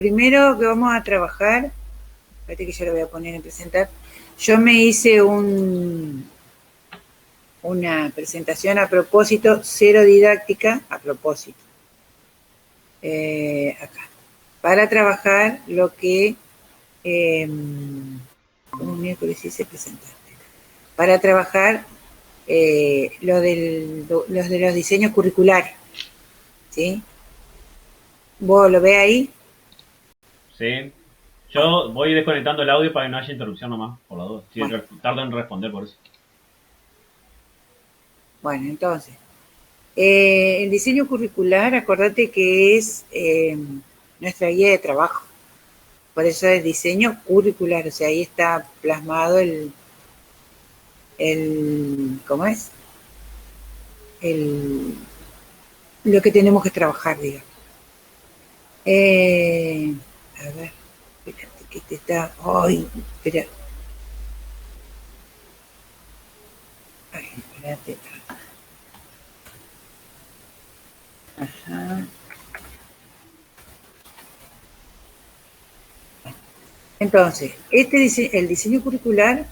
Primero que vamos a trabajar, espérate que ya lo voy a poner en presentar. Yo me hice una presentación a propósito, cero didáctica, a propósito. Acá. Para trabajar lo que, como miércoles hice presentarte. Para trabajar los de los diseños curriculares. ¿Sí? ¿Vos lo ves ahí? Sí. Bueno, Yo voy desconectando el audio para que no haya interrupción nomás, por la duda. Sí, bueno, tardo en responder por eso. bueno, entonces. El diseño curricular, acordate que es nuestra guía de trabajo. Por eso es diseño curricular, o sea, ahí está plasmado ¿cómo es? El, lo que tenemos que trabajar, digamos. A ver, espérate, que te está, ay, espera, ay, espérate, ajá. Entonces, el diseño curricular,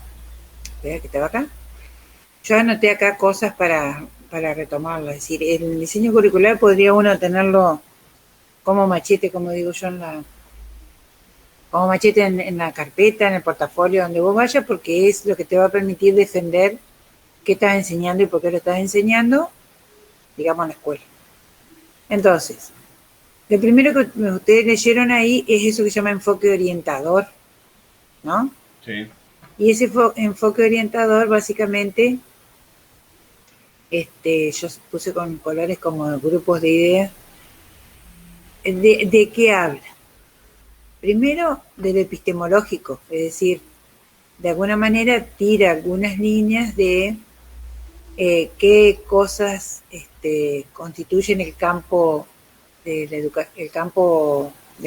espera que estaba acá. Yo anoté acá cosas para retomarlo, es decir, el diseño curricular podría uno tenerlo como machete, como digo yo, como machete en la carpeta, en el portafolio, donde vos vayas, porque es lo que te va a permitir defender qué estás enseñando y por qué lo estás enseñando, digamos, en la escuela. Entonces, lo primero que ustedes leyeron ahí es eso que se llama enfoque orientador, ¿no? Sí. Y ese enfoque orientador, básicamente, yo puse con colores como grupos de ideas. ¿De qué habla? Primero, del epistemológico, es decir, de alguna manera tira algunas líneas de qué cosas constituyen el campo del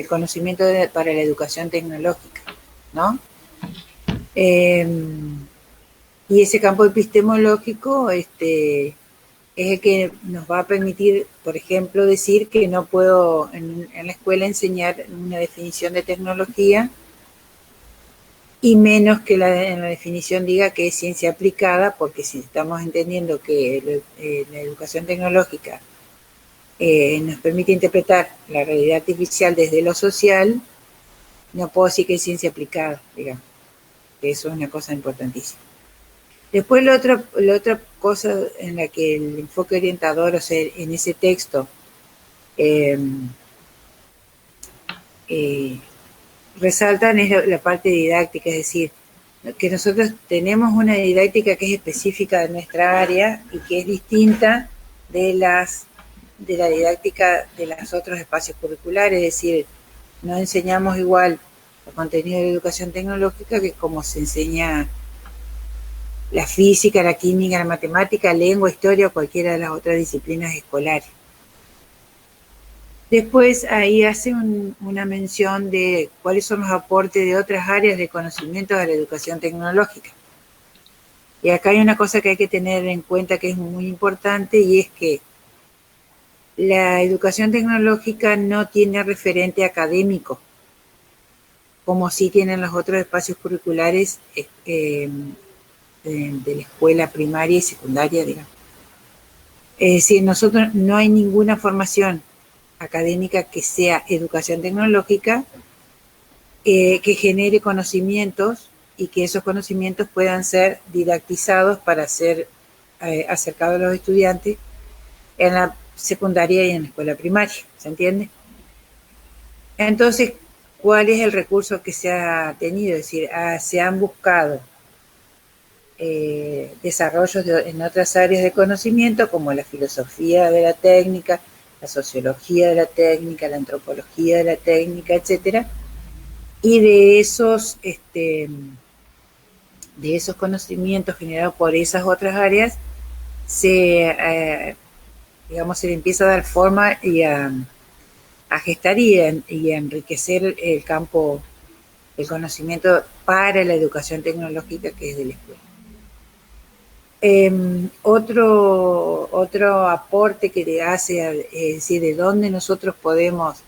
conocimiento para la educación tecnológica, ¿no? Eh, y ese campo epistemológico es el que nos va a permitir, por ejemplo, decir que no puedo en la escuela enseñar una definición de tecnología y menos que en la definición diga que es ciencia aplicada, porque si estamos entendiendo que la educación tecnológica nos permite interpretar la realidad artificial desde lo social, no puedo decir que es ciencia aplicada, digamos, que eso es una cosa importantísima. Después la otra cosa en la que el enfoque orientador, o sea, en ese texto, eh, eh, resaltan es la parte didáctica, es decir, que nosotros tenemos una didáctica que es específica de nuestra área y que es distinta de la didáctica de los otros espacios curriculares, es decir, no enseñamos igual el contenido de la educación tecnológica que como se enseña la física, la química, la matemática, lengua, historia o cualquiera de las otras disciplinas escolares. Después ahí hace una mención de cuáles son los aportes de otras áreas de conocimiento de la educación tecnológica. Y acá hay una cosa que hay que tener en cuenta que es muy importante y es que la educación tecnológica no tiene referente académico, como sí tienen los otros espacios curriculares de la escuela primaria y secundaria, digamos. Es decir, nosotros no hay ninguna formación académica que sea educación tecnológica que genere conocimientos y que esos conocimientos puedan ser didactizados para ser acercados a los estudiantes en la secundaria y en la escuela primaria, ¿se entiende? Entonces, ¿cuál es el recurso que se ha tenido? Es decir, se han buscado desarrollos en otras áreas de conocimiento como la filosofía de la técnica, la sociología de la técnica, la antropología de la técnica, etcétera, y de esos conocimientos generados por esas otras áreas digamos, se le empieza a dar forma a gestar y a enriquecer el campo, el conocimiento para la educación tecnológica que es de la escuela. Otro aporte que le hace, es decir, de dónde nosotros podemos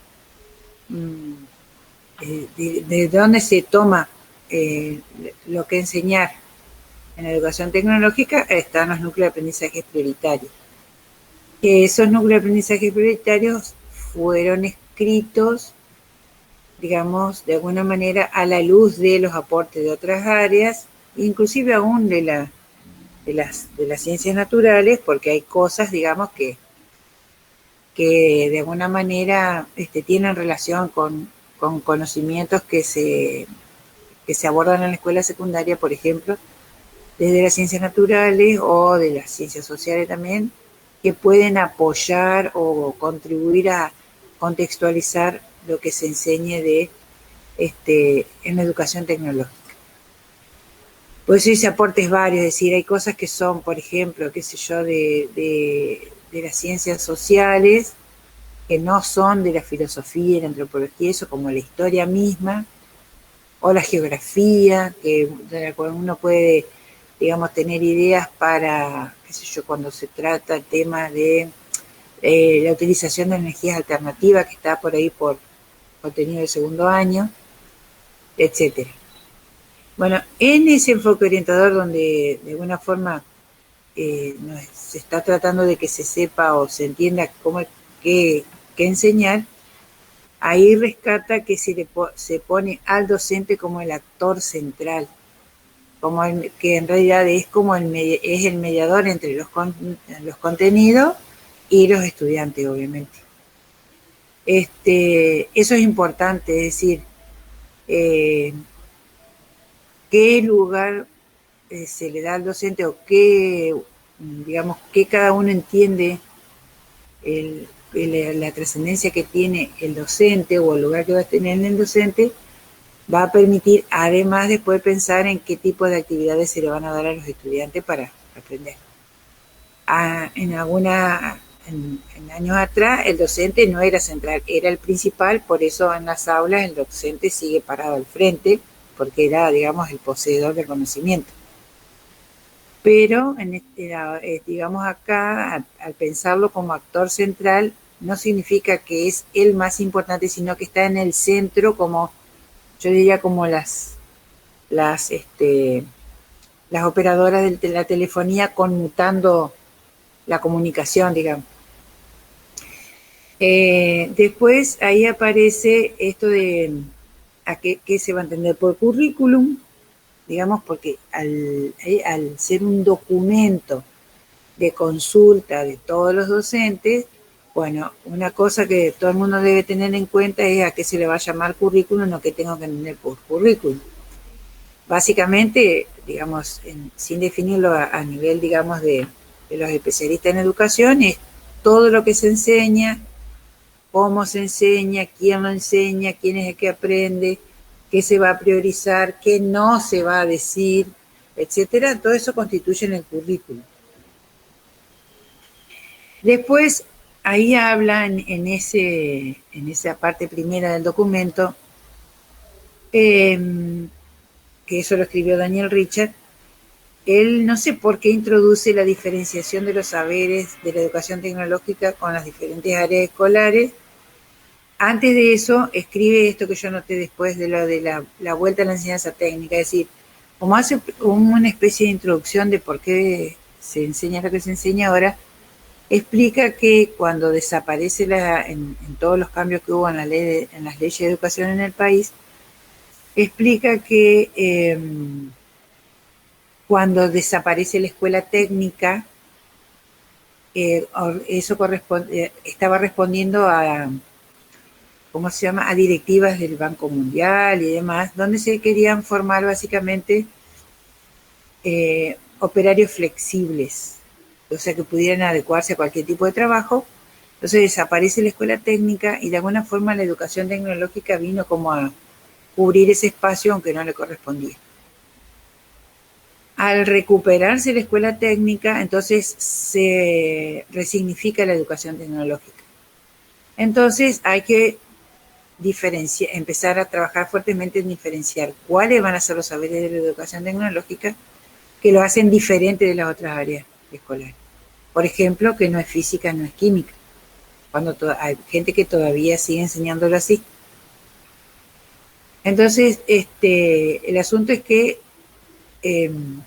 de dónde se toma lo que enseñar en la educación tecnológica, están los núcleos de aprendizaje prioritarios. Esos núcleos de aprendizaje prioritarios fueron escritos, digamos, de alguna manera a la luz de los aportes de otras áreas, inclusive aún de las ciencias naturales, porque hay cosas, digamos, que de alguna manera tienen relación con conocimientos que se abordan en la escuela secundaria, por ejemplo, desde las ciencias naturales o de las ciencias sociales también, que pueden apoyar o contribuir a contextualizar lo que se enseñe en la educación tecnológica. Por eso hice aportes varios, es decir, hay cosas que son, por ejemplo, qué sé yo, de las ciencias sociales, que no son de la filosofía y la antropología, eso como la historia misma, o la geografía, de la cual uno puede, digamos, tener ideas para, qué sé yo, cuando se trata el tema de la utilización de energías alternativas, que está por ahí por contenido del segundo año, etcétera. Bueno, en ese enfoque orientador donde de alguna forma se está tratando de que se sepa o se entienda qué enseñar, ahí rescata que se pone al docente como el actor central, que en realidad es como el mediador entre los contenidos y los estudiantes, obviamente. Eso es importante, es decir, qué lugar se le da al docente o digamos, que cada uno entiende la trascendencia que tiene el docente o el lugar que va a tener el docente, va a permitir además de poder pensar en qué tipo de actividades se le van a dar a los estudiantes para aprender. En años atrás el docente no era central, era el principal, por eso en las aulas el docente sigue parado al frente, porque era, digamos, el poseedor del conocimiento. Pero, digamos acá, al pensarlo como actor central, no significa que es el más importante, sino que está en el centro, como yo diría, como las operadoras de la telefonía conmutando la comunicación, digamos. Después ahí aparece esto de a qué se va a entender por currículum, digamos, porque al ser un documento de consulta de todos los docentes, bueno, una cosa que todo el mundo debe tener en cuenta es a qué se le va a llamar currículum, no que tengo que entender por currículum. Básicamente, digamos, sin definirlo a nivel, digamos, de los especialistas en educación, es todo lo que se enseña, cómo se enseña, quién lo enseña, quién es el que aprende, qué se va a priorizar, qué no se va a decir, etcétera. Todo eso constituye en el currículum. Después, ahí habla en esa parte primera del documento, que eso lo escribió Daniel Richard. Él no sé por qué introduce la diferenciación de los saberes de la educación tecnológica con las diferentes áreas escolares. Antes de eso, escribe esto que yo noté después de lo de la vuelta a la enseñanza técnica, es decir, como hace una especie de introducción de por qué se enseña lo que se enseña ahora, explica que cuando desaparece en todos los cambios que hubo en las leyes de educación en el país, explica que cuando desaparece la escuela técnica, eso estaba respondiendo a, ¿cómo se llama?, a directivas del Banco Mundial y demás, donde se querían formar básicamente operarios flexibles, o sea, que pudieran adecuarse a cualquier tipo de trabajo. Entonces desaparece la escuela técnica y de alguna forma la educación tecnológica vino como a cubrir ese espacio aunque no le correspondía. Al recuperarse la escuela técnica, entonces se resignifica la educación tecnológica. Entonces hay que empezar a trabajar fuertemente en diferenciar cuáles van a ser los saberes de la educación tecnológica que lo hacen diferente de las otras áreas escolares. Por ejemplo, que no es física, no es química, cuando hay gente que todavía sigue enseñándolo así. Entonces, el asunto es que en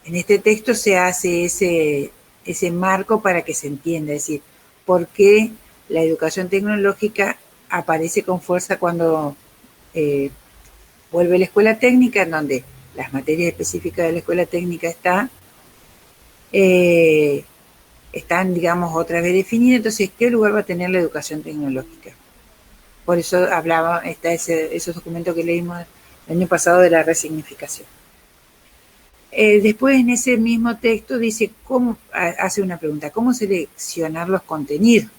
este texto se hace ese marco para que se entienda, es decir, por qué la educación tecnológica aparece con fuerza cuando vuelve la escuela técnica, en donde las materias específicas de la escuela técnica están, digamos, otra vez definidas. Entonces, ¿qué lugar va a tener la educación tecnológica? Por eso está esos documentos que leímos el año pasado de la resignificación. Después, en ese mismo texto, dice hace una pregunta: ¿cómo seleccionar los contenidos?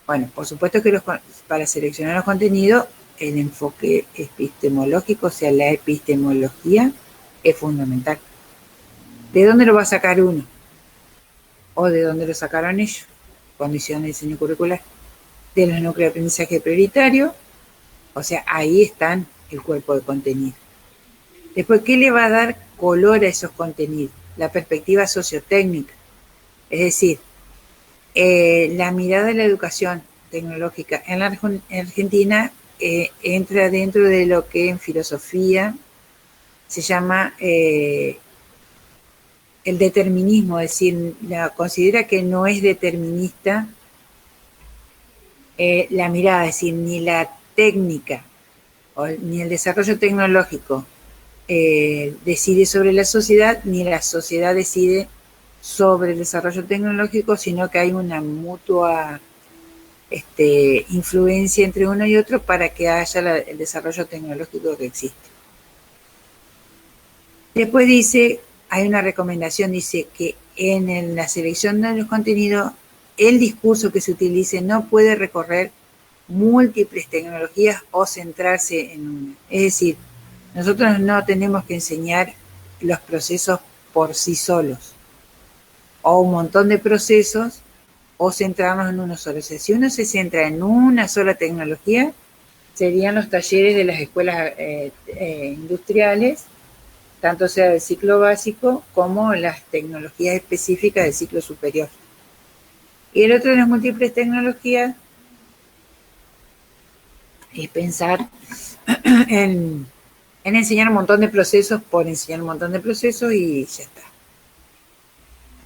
Bueno, por supuesto que para seleccionar los contenidos, el enfoque epistemológico, o sea, la epistemología, es fundamental. ¿De dónde lo va a sacar uno? ¿O de dónde lo sacaron ellos cuando hicieron el diseño curricular? De los núcleos de aprendizaje prioritario, o sea, ahí están el cuerpo de contenido. Después, ¿qué le va a dar color a esos contenidos? La perspectiva sociotécnica. Es decir, la mirada de la educación tecnológica en la Argentina entra dentro de lo que en filosofía se llama el determinismo, es decir, considera que no es determinista la mirada, es decir, ni la técnica ni el desarrollo tecnológico decide sobre la sociedad, ni la sociedad decide sobre el desarrollo tecnológico, sino que hay una mutua influencia entre uno y otro para que haya el desarrollo tecnológico que existe. Después hay una recomendación, dice que en la selección de los contenidos, el discurso que se utilice no puede recorrer múltiples tecnologías o centrarse en una. Es decir, nosotros no tenemos que enseñar los procesos por sí solos, o un montón de procesos, o centrarnos en uno solo. O sea, si uno se centra en una sola tecnología, serían los talleres de las escuelas industriales, tanto sea del ciclo básico como las tecnologías específicas del ciclo superior. Y el otro de las múltiples tecnologías es pensar en enseñar un montón de procesos por enseñar un montón de procesos y ya está.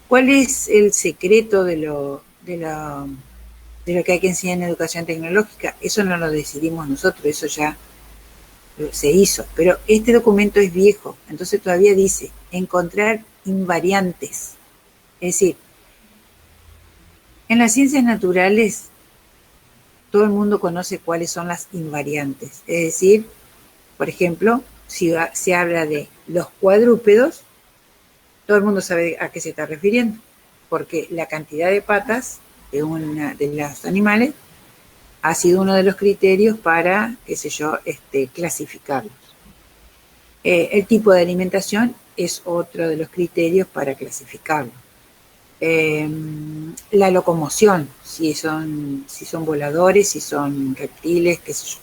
¿Cuál es el secreto de lo que hay que enseñar en educación tecnológica? Eso no lo decidimos nosotros, eso ya se hizo. Pero este documento es viejo, entonces todavía dice encontrar invariantes. Es decir, en las ciencias naturales todo el mundo conoce cuáles son las invariantes. Es decir, por ejemplo, si se habla de los cuadrúpedos, todo el mundo sabe a qué se está refiriendo, porque la cantidad de patas de los animales ha sido uno de los criterios para, clasificarlos. El tipo de alimentación es otro de los criterios para clasificarlos. La locomoción, si son voladores, si son reptiles, qué sé yo.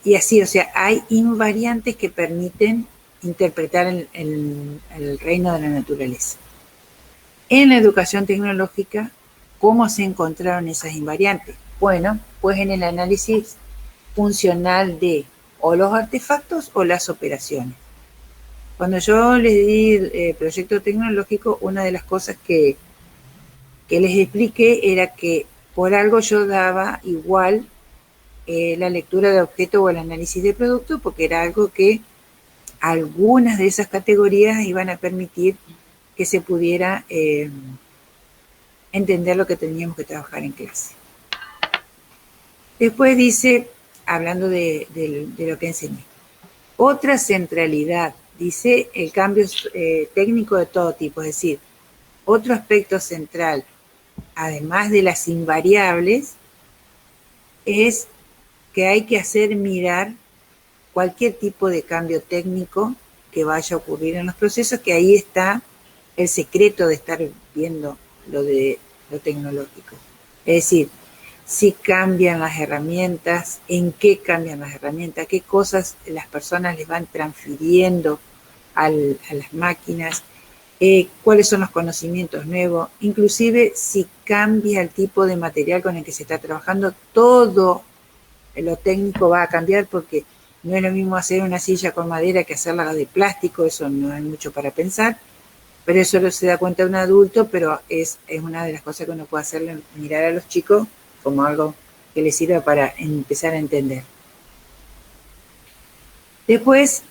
Y así, o sea, hay invariantes que permiten interpretar el reino de la naturaleza. En la educación tecnológica, ¿cómo se encontraron esas invariantes? Bueno, pues en el análisis funcional de o los artefactos o las operaciones. Cuando yo les di el proyecto tecnológico, una de las cosas que les expliqué era que por algo yo daba igual la lectura de objeto o el análisis de producto, porque era algo que algunas de esas categorías iban a permitir que se pudiera entender lo que teníamos que trabajar en clase. Después dice, hablando de lo que enseñé, otra centralidad, dice el cambio técnico de todo tipo, es decir, otro aspecto central, además de las invariables, es que hay que hacer mirar cualquier tipo de cambio técnico que vaya a ocurrir en los procesos, que ahí está el secreto de estar viendo lo tecnológico. Es decir, si cambian las herramientas, en qué cambian las herramientas, qué cosas las personas les van transfiriendo a las máquinas, cuáles son los conocimientos nuevos, inclusive si cambia el tipo de material con el que se está trabajando, todo lo técnico va a cambiar porque no es lo mismo hacer una silla con madera que hacerla de plástico, eso no hay mucho para pensar, pero eso lo se da cuenta un adulto, pero es una de las cosas que uno puede hacerle, mirar a los chicos como algo que les sirva para empezar a entender. Después,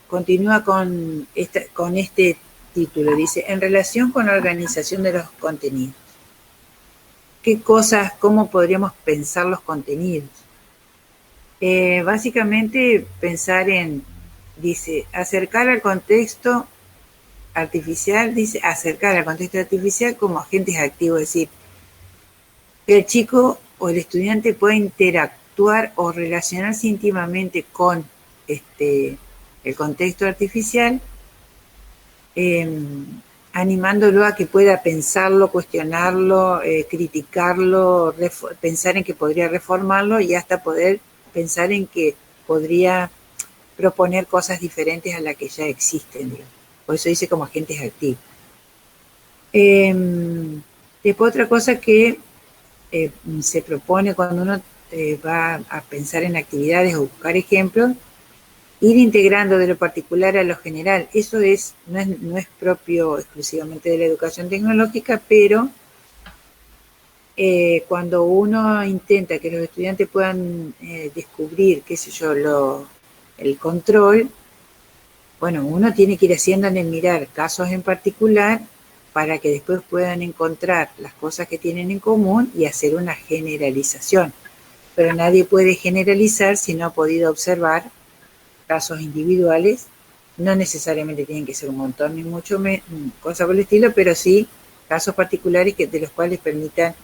continúa con este título, dice, en relación con la organización de los contenidos. ¿Qué cosas, cómo podríamos pensar los contenidos? Básicamente pensar en, dice, acercar al contexto artificial como agentes activos, es decir, que el chico o el estudiante pueda interactuar o relacionarse íntimamente con el contexto artificial, animándolo a que pueda pensarlo, cuestionarlo, criticarlo, pensar en que podría reformarlo y hasta poder pensar en que podría proponer cosas diferentes a las que ya existen, digamos. Por eso dice como agentes activos. Después otra cosa que se propone cuando uno va a pensar en actividades o buscar ejemplos, ir integrando de lo particular a lo general. Eso no es propio exclusivamente de la educación tecnológica, pero cuando uno intenta que los estudiantes puedan descubrir, qué sé yo, el control, bueno, uno tiene que ir haciendo en mirar casos en particular para que después puedan encontrar las cosas que tienen en común y hacer una generalización. Pero nadie puede generalizar si no ha podido observar casos individuales. No necesariamente tienen que ser un montón ni mucho cosas por el estilo, pero sí casos particulares de los cuales permitan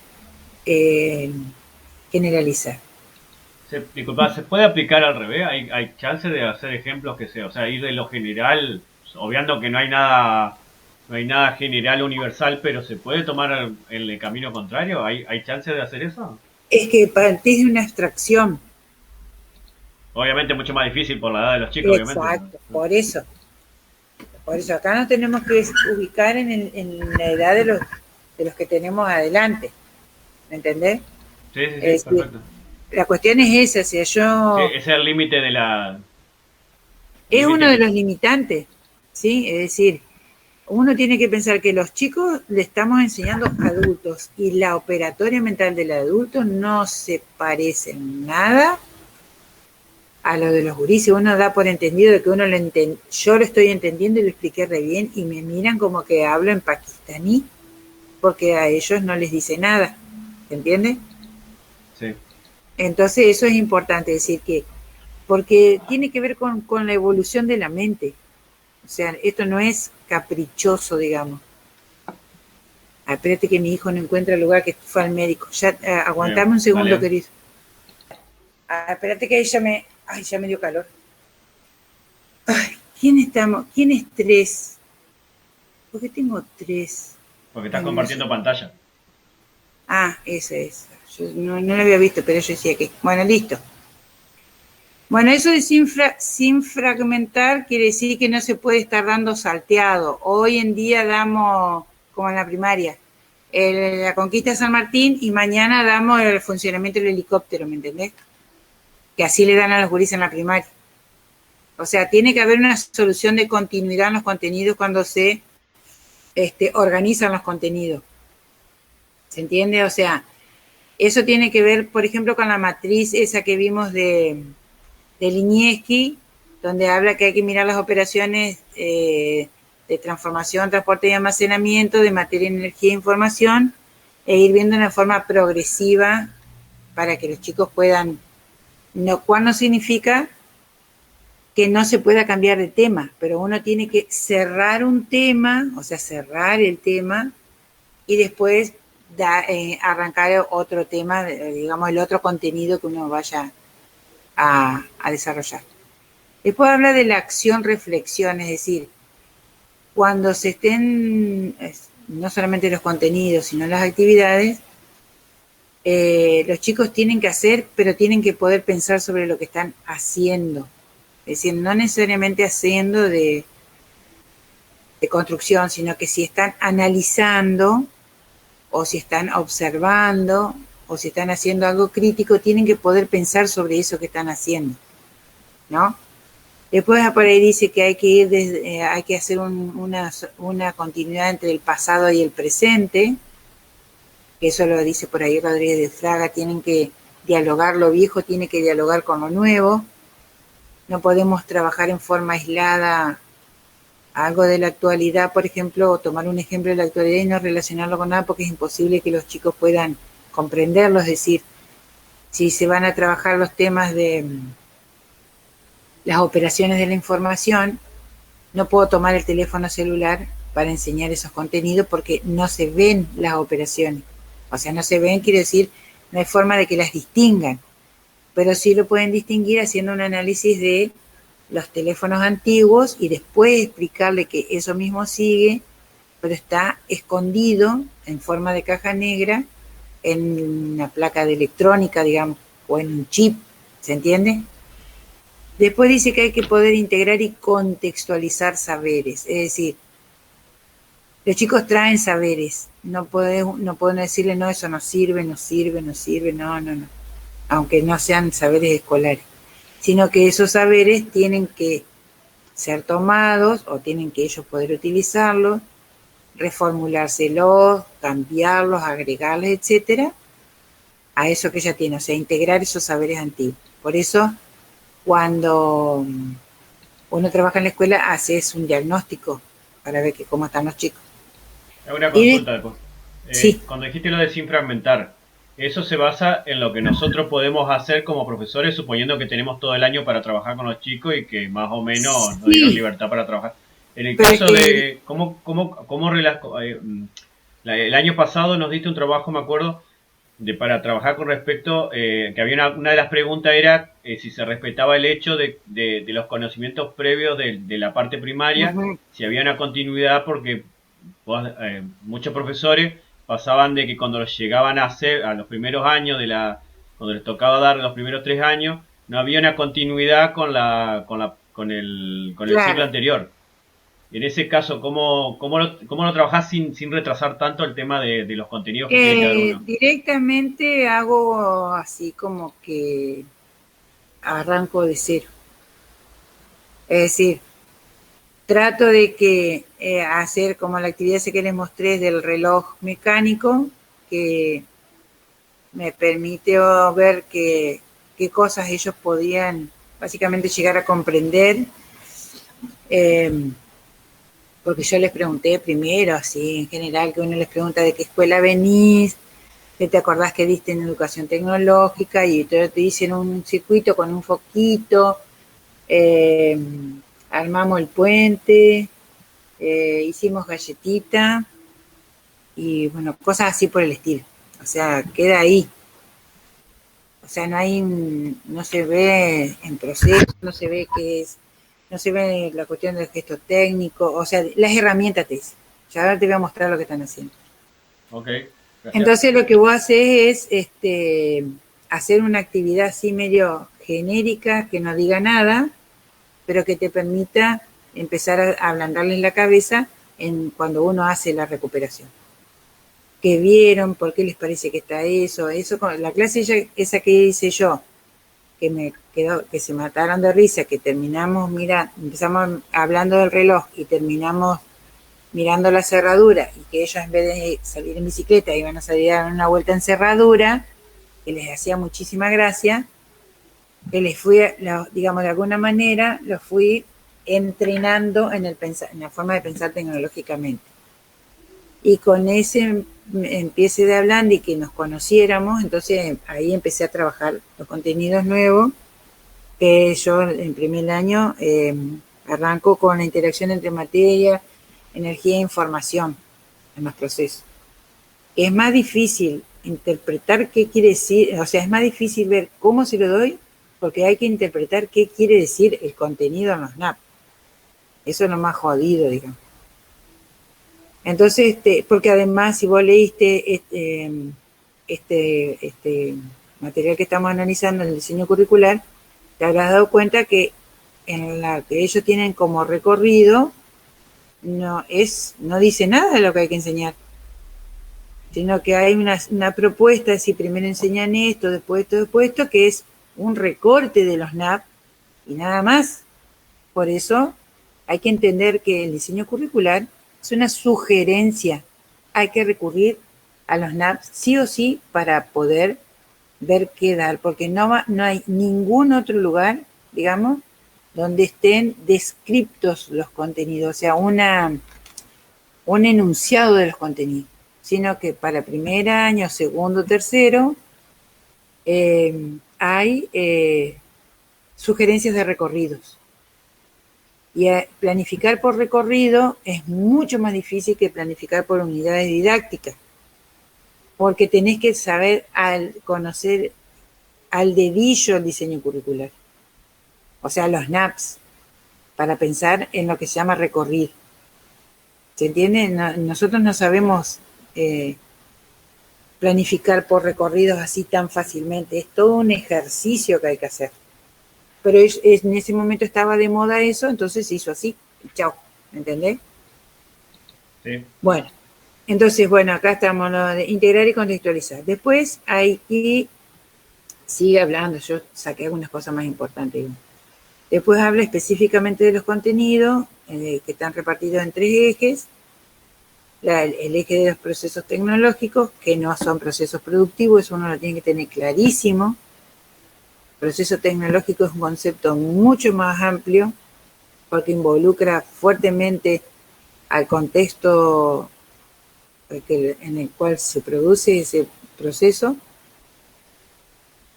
generalizar. Disculpa, ¿se puede aplicar al revés? ¿Hay chance de hacer ejemplos que sea, o sea, ir de lo general, obviando que no hay nada general universal, pero se puede tomar el camino contrario? ¿Hay chance de hacer eso? Es que partís de una abstracción. Obviamente mucho más difícil por la edad de los chicos, obviamente. Exacto, por eso. Por eso acá nos tenemos que ubicar en la edad de los que tenemos adelante. ¿Me entendés? Sí, sí, sí, Es decir, perfecto. la cuestión es esa, si Sí, yo... ese es el límite de la... El Es límite uno de que... los limitantes, ¿sí? Es decir, uno tiene que pensar que los chicos le estamos enseñando a adultos y la operatoria mental del adulto no se parece en nada a lo de los gurises. Uno da por entendido de que yo lo estoy entendiendo y lo expliqué re bien y me miran como que hablo en pakistaní porque a ellos no les dice nada, ¿se entiende? Sí. Entonces eso es importante decir que, porque tiene que ver con la evolución de la mente. O sea, esto no es caprichoso, digamos. Ah, espérate que mi hijo no encuentra el lugar que fue al médico. Ya, aguantame un segundo, Dale. querido. Espérate que ya me dio calor. Ay, ¿quién estamos? ¿Quién es tres? ¿Por qué tengo tres? Porque estás Ay, no sé. compartiendo pantalla. Ese es. Yo no lo había visto, pero yo decía que. Bueno, listo. Bueno, eso de sin fragmentar quiere decir que no se puede estar dando salteado. Hoy en día damos, como en la primaria, la conquista de San Martín y mañana damos el funcionamiento del helicóptero, ¿me entendés? Que así le dan a los gurises en la primaria. O sea, tiene que haber una solución de continuidad en los contenidos cuando se organizan los contenidos. ¿Se entiende? O sea, eso tiene que ver, por ejemplo, con la matriz esa que vimos de Linieski, donde habla que hay que mirar las operaciones de transformación, transporte y almacenamiento de materia, energía e información e ir viendo una forma progresiva para que los chicos puedan, cual no significa que no se pueda cambiar de tema, pero uno tiene que cerrar un tema, o sea, cerrar el tema y después arrancar otro tema, digamos, el otro contenido que uno vaya a desarrollar. Después habla de la acción-reflexión, es decir, cuando se estén, no solamente los contenidos, sino las actividades, los chicos tienen que hacer, pero tienen que poder pensar sobre lo que están haciendo. Es decir, no necesariamente haciendo de construcción, sino que si están analizando, o si están observando, o si están haciendo algo crítico, tienen que poder pensar sobre eso que están haciendo, ¿no? Después por ahí dice que hay que ir hay que hacer una continuidad entre el pasado y el presente, que eso lo dice por ahí Rodríguez de Fraga, tienen que dialogar, lo viejo tiene que dialogar con lo nuevo, no podemos trabajar en forma aislada algo de la actualidad, por ejemplo, o tomar un ejemplo de la actualidad y no relacionarlo con nada porque es imposible que los chicos puedan comprenderlo, es decir, si se van a trabajar los temas de las operaciones de la información, no puedo tomar el teléfono celular para enseñar esos contenidos porque no se ven las operaciones. O sea, no se ven, quiere decir, no hay forma de que las distingan, pero sí lo pueden distinguir haciendo un análisis de los teléfonos antiguos y después explicarle que eso mismo sigue, pero está escondido en forma de caja negra en una placa de electrónica, digamos, o en un chip, ¿se entiende? Después dice que hay que poder integrar y contextualizar saberes, es decir, los chicos traen saberes, no pueden decirle, no, eso no sirve, no, aunque no sean saberes escolares, sino que esos saberes tienen que ser tomados o tienen que ellos poder utilizarlos, reformulárselos, cambiarlos, agregarles, etcétera, a eso que ya tienen, o sea, integrar esos saberes antiguos. Por eso, cuando uno trabaja en la escuela, haces un diagnóstico para ver cómo están los chicos. Hago una consulta después. Sí. Cuando dijiste lo de sin fragmentar, eso se basa en lo que nosotros podemos hacer como profesores, suponiendo que tenemos todo el año para trabajar con los chicos y que más o menos nos dieron libertad para trabajar. En el caso de el año pasado nos diste un trabajo, me acuerdo, para trabajar con respecto, que había una de las preguntas era si se respetaba el hecho de los conocimientos previos de la parte primaria, si había una continuidad, porque muchos profesores pasaban de que cuando los llegaban a hacer a los primeros años cuando les tocaba dar los primeros 3 años, no había una continuidad con el ciclo anterior. En ese caso, ¿cómo lo trabajás sin retrasar tanto el tema de los contenidos que tiene cada uno? Directamente hago así como que arranco de cero. Es decir, trato de que hacer como la actividad que les mostré del reloj mecánico, que me permitió ver qué cosas ellos podían básicamente llegar a comprender. Porque yo les pregunté primero, así en general, que uno les pregunta de qué escuela venís, que te acordás que diste en educación tecnológica, y te dicen un circuito con un foquito, armamos el puente, hicimos galletita, y bueno, cosas así por el estilo. O sea, queda ahí. O sea, no se ve en proceso, no se ve qué es, no se ve la cuestión del gesto técnico, o sea, las herramientas te dicen. Ya ahora te voy a mostrar lo que están haciendo. Ok. Gracias. Entonces lo que vos haces es hacer una actividad así medio genérica, que no diga nada, pero que te permita empezar a ablandarles la cabeza cuando uno hace la recuperación. ¿Qué vieron? ¿Por qué les parece que está eso? La clase esa que hice yo, que se mataron de risa, que empezamos hablando del reloj y terminamos mirando la cerradura, y que ellos en vez de salir en bicicleta iban a salir a dar una vuelta en cerradura, que les hacía muchísima gracia, que les fui, digamos, de alguna manera, los fui entrenando en la forma de pensar tecnológicamente. Y con ese empiece de hablando y que nos conociéramos, entonces ahí empecé a trabajar los contenidos nuevos, que yo en primer año arranco con la interacción entre materia, energía e información en los procesos. Es más difícil interpretar qué quiere decir, o sea, es más difícil ver cómo se lo doy, porque hay que interpretar qué quiere decir el contenido en los NAP. Eso es lo más jodido, digamos. Entonces, porque además, si vos leíste este material que estamos analizando en el diseño curricular, te habrás dado cuenta que en la que ellos tienen como recorrido no dice nada de lo que hay que enseñar. sino que hay una propuesta, es decir, primero enseñan esto, después esto, que es un recorte de los NAP y nada más. Por eso hay que entender que el diseño curricular es una sugerencia. Hay que recurrir a los NAP sí o sí para poder ver qué dar, porque no hay ningún otro lugar, digamos, donde estén descriptos los contenidos, o sea, un enunciado de los contenidos, sino que para primer año, segundo, tercero, hay sugerencias de recorridos. Y planificar por recorrido es mucho más difícil que planificar por unidades didácticas, porque tenés que saber conocer al dedillo el diseño curricular, o sea, los NAPs, para pensar en lo que se llama recorrido. ¿Se entiende? Nosotros no sabemos planificar por recorridos así tan fácilmente. Es todo un ejercicio que hay que hacer. Pero en ese momento estaba de moda eso, entonces se hizo así. Chao. ¿Me entendés? Sí. Bueno, entonces, acá estamos, lo de integrar y contextualizar. Después hay que sigue hablando, yo saqué algunas cosas más importantes. Después habla específicamente de los contenidos que están repartidos en 3 ejes. El eje de los procesos tecnológicos, que no son procesos productivos, eso uno lo tiene que tener clarísimo. Proceso tecnológico es un concepto mucho más amplio porque involucra fuertemente al contexto en el cual se produce ese proceso,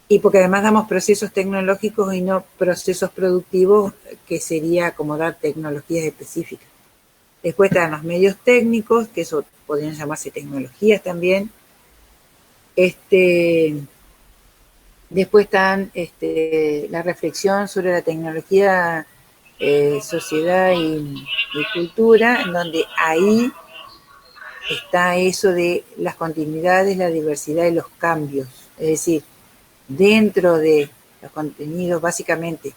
y porque además damos procesos tecnológicos y no procesos productivos, que sería acomodar tecnologías específicas. Después están los medios técnicos, que eso podrían llamarse tecnologías también. Después están la reflexión sobre la tecnología, sociedad y cultura, en donde ahí está eso de las continuidades, la diversidad y los cambios. Es decir, dentro de los contenidos, básicamente,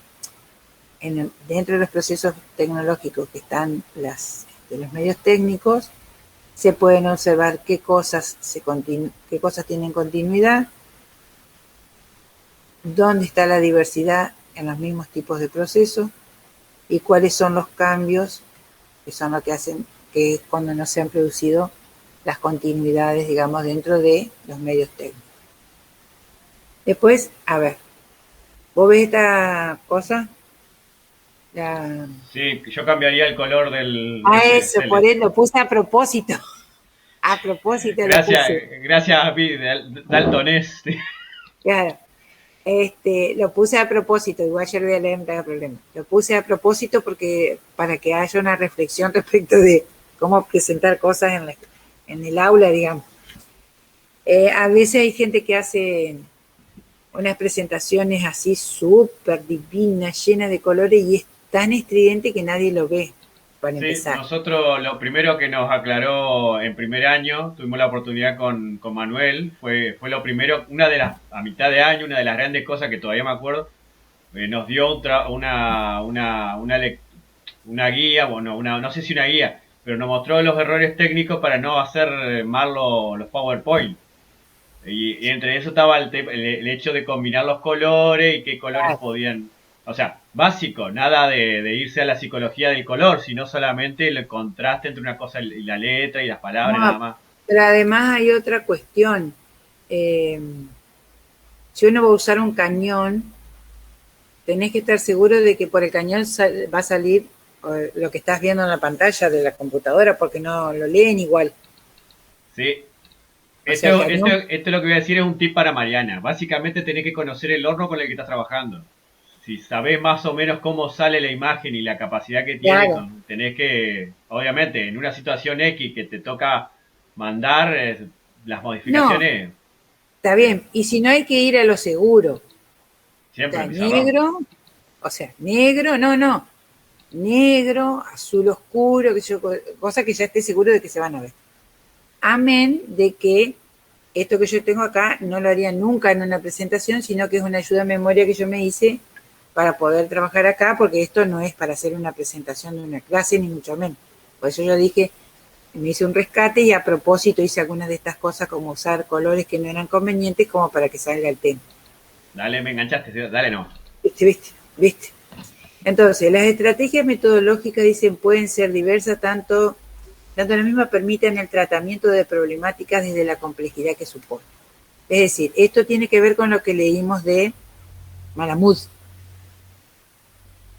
dentro de los procesos tecnológicos que están de los medios técnicos, se pueden observar qué cosas tienen continuidad, dónde está la diversidad en los mismos tipos de procesos y cuáles son los cambios que son lo que hacen que es cuando no se han producido las continuidades, digamos, dentro de los medios técnicos. Después, a ver, ¿vos ves esta cosa? Sí, yo cambiaría el color del... Eso, por él lo puse a propósito. A propósito lo puse. Gracias a mí, Daltonés. Claro. Lo puse a propósito, igual yo lo voy a leer, no tengo problema. Lo puse a propósito porque para que haya una reflexión respecto de cómo presentar cosas en el aula, digamos. A veces hay gente que hace unas presentaciones así súper divinas, llenas de colores, y es tan estridente que nadie lo ve, para empezar. Nosotros lo primero que nos aclaró en primer año, tuvimos la oportunidad con Manuel, fue lo primero, a mitad de año, una de las grandes cosas que todavía me acuerdo, nos dio una guía, no sé si una guía, pero nos mostró los errores técnicos para no hacer mal los PowerPoint. Y entre eso estaba el hecho de combinar los colores y qué colores podían... O sea, básico, nada de irse a la psicología del color, sino solamente el contraste entre una cosa y la letra y las palabras, nada más. Pero además hay otra cuestión. Si uno va a usar un cañón, tenés que estar seguro de que por el cañón va a salir lo que estás viendo en la pantalla de la computadora, porque no lo leen igual. Sí. Esto es lo que voy a decir, es un tip para Mariana. Básicamente tenés que conocer el horno con el que estás trabajando. Si sabés más o menos cómo sale la imagen y la capacidad que tiene, claro, tenés que, obviamente, en una situación X que te toca mandar las modificaciones. No, está bien, y si no hay que ir a lo seguro. Siempre. Negro, negro, azul oscuro, cosa que ya esté seguro de que se van a ver. Amén de que esto que yo tengo acá no lo haría nunca en una presentación, sino que es una ayuda a memoria que yo me hice para poder trabajar acá, porque esto no es para hacer una presentación de una clase, ni mucho menos. Por eso yo dije, me hice un rescate y a propósito hice algunas de estas cosas como usar colores que no eran convenientes como para que salga el tema. Dale, me enganchaste, dale no. ¿Viste? Entonces, las estrategias metodológicas, dicen, pueden ser diversas, tanto las mismas permiten el tratamiento de problemáticas desde la complejidad que supone. Es decir, esto tiene que ver con lo que leímos de Malamud.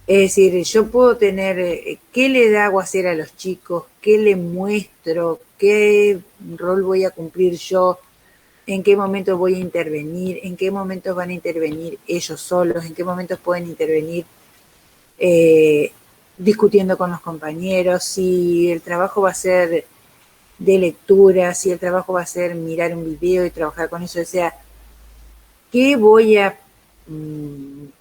Es decir, yo puedo tener, ¿qué le hago a hacer a los chicos? ¿Qué le muestro? ¿Qué rol voy a cumplir yo? ¿En qué momentos voy a intervenir? ¿En qué momentos van a intervenir ellos solos? ¿En qué momentos pueden intervenir discutiendo con los compañeros? Si el trabajo va a ser de lectura, si el trabajo va a ser mirar un video y trabajar con eso. O sea, ¿qué voy a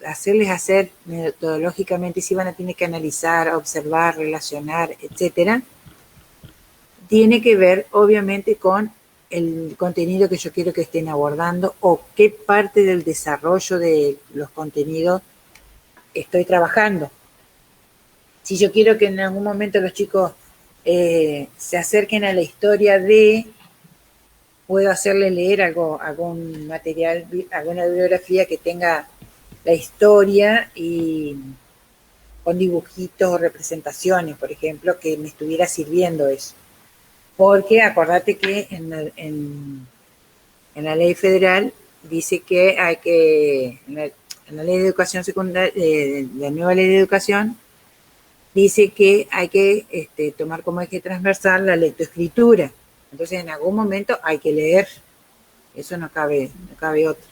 hacerles hacer metodológicamente? Si van a tener que analizar, observar, relacionar, etcétera, tiene que ver obviamente con el contenido que yo quiero que estén abordando o qué parte del desarrollo de los contenidos estoy trabajando. Si yo quiero que en algún momento los chicos se acerquen a la historia de, puedo hacerles leer algún material, alguna bibliografía que tenga la historia y con dibujitos o representaciones, por ejemplo, que me estuviera sirviendo eso. Porque acordate que en la ley federal dice que hay que, en la ley de educación secundaria, la nueva ley de educación, dice que hay que tomar como eje transversal la lectoescritura. Entonces, en algún momento hay que leer. Eso no cabe otro.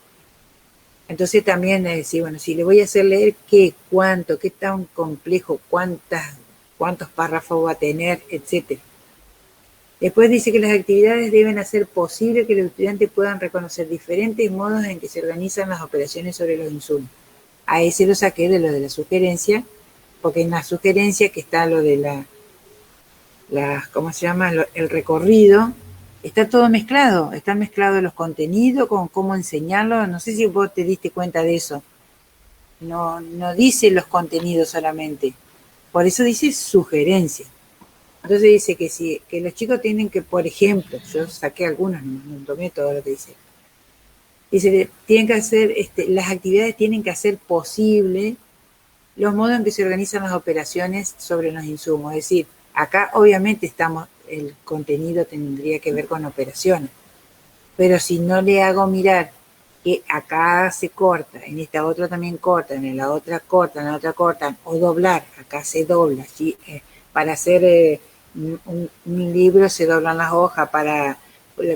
Entonces, también decir, bueno, si le voy a hacer leer, ¿qué? ¿Cuánto? ¿Qué tan complejo? ¿Cuántos párrafos va a tener? Etcétera. Después dice que las actividades deben hacer posible que los estudiantes puedan reconocer diferentes modos en que se organizan las operaciones sobre los insumos. A ese lo saqué de lo de la sugerencia, porque en la sugerencia que está lo de ¿cómo se llama? El recorrido, está todo mezclado, están mezclados los contenidos con cómo enseñarlo. No sé si vos te diste cuenta de eso. No dice los contenidos solamente, por eso dice sugerencia. Entonces dice que los chicos tienen que, por ejemplo, yo saqué algunos, no tomé todo lo que dice. Dice, tienen que hacer, las actividades tienen que hacer posible los modos en que se organizan las operaciones sobre los insumos. Es decir, acá obviamente el contenido tendría que ver con operaciones, pero si no le hago mirar que acá se corta, en esta otra también cortan, en la otra cortan, o doblar, acá se dobla, ¿sí? Para hacer un libro se doblan las hojas,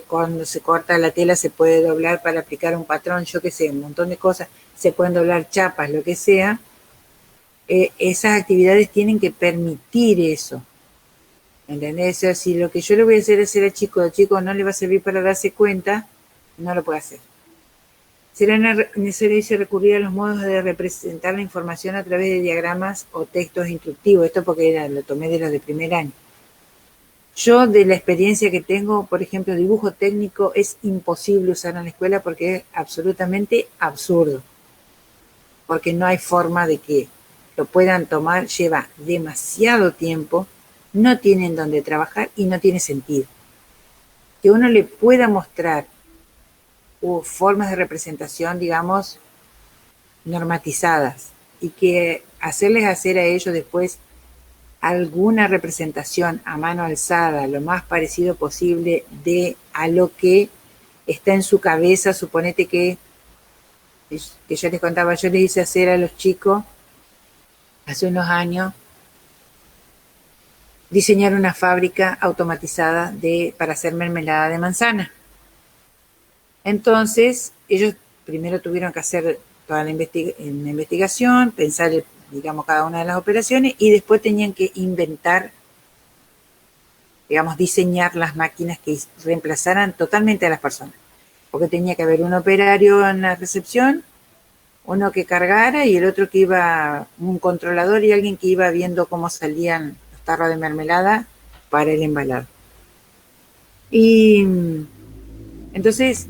cuando se corta la tela se puede doblar para aplicar un patrón, yo qué sé, un montón de cosas, se pueden doblar chapas, lo que sea. Esas actividades tienen que permitir eso. ¿Entendés? O sea, si lo que yo le voy a hacer al chico no le va a servir para darse cuenta, no lo puede hacer. Será necesario recurrir a los modos de representar la información a través de diagramas o textos instructivos. Esto porque lo tomé de los de primer año. Yo, de la experiencia que tengo, por ejemplo, dibujo técnico es imposible usar en la escuela porque es absolutamente absurdo. Porque no hay forma de que lo puedan tomar, lleva demasiado tiempo, no tienen donde trabajar y no tiene sentido. Que uno le pueda mostrar formas de representación, digamos, normatizadas y que hacerles hacer a ellos después alguna representación a mano alzada, lo más parecido posible a lo que está en su cabeza. Suponete que yo les contaba, yo les hice hacer a los chicos hace unos años diseñar una fábrica automatizada para hacer mermelada de manzana. Entonces, ellos primero tuvieron que hacer toda la investigación, pensar, digamos, cada una de las operaciones, y después tenían que inventar, digamos, diseñar las máquinas que reemplazaran totalmente a las personas. Porque tenía que haber un operario en la recepción, uno que cargara y el otro que iba, un controlador y alguien que iba viendo cómo salían los tarros de mermelada para el embalado. Y entonces,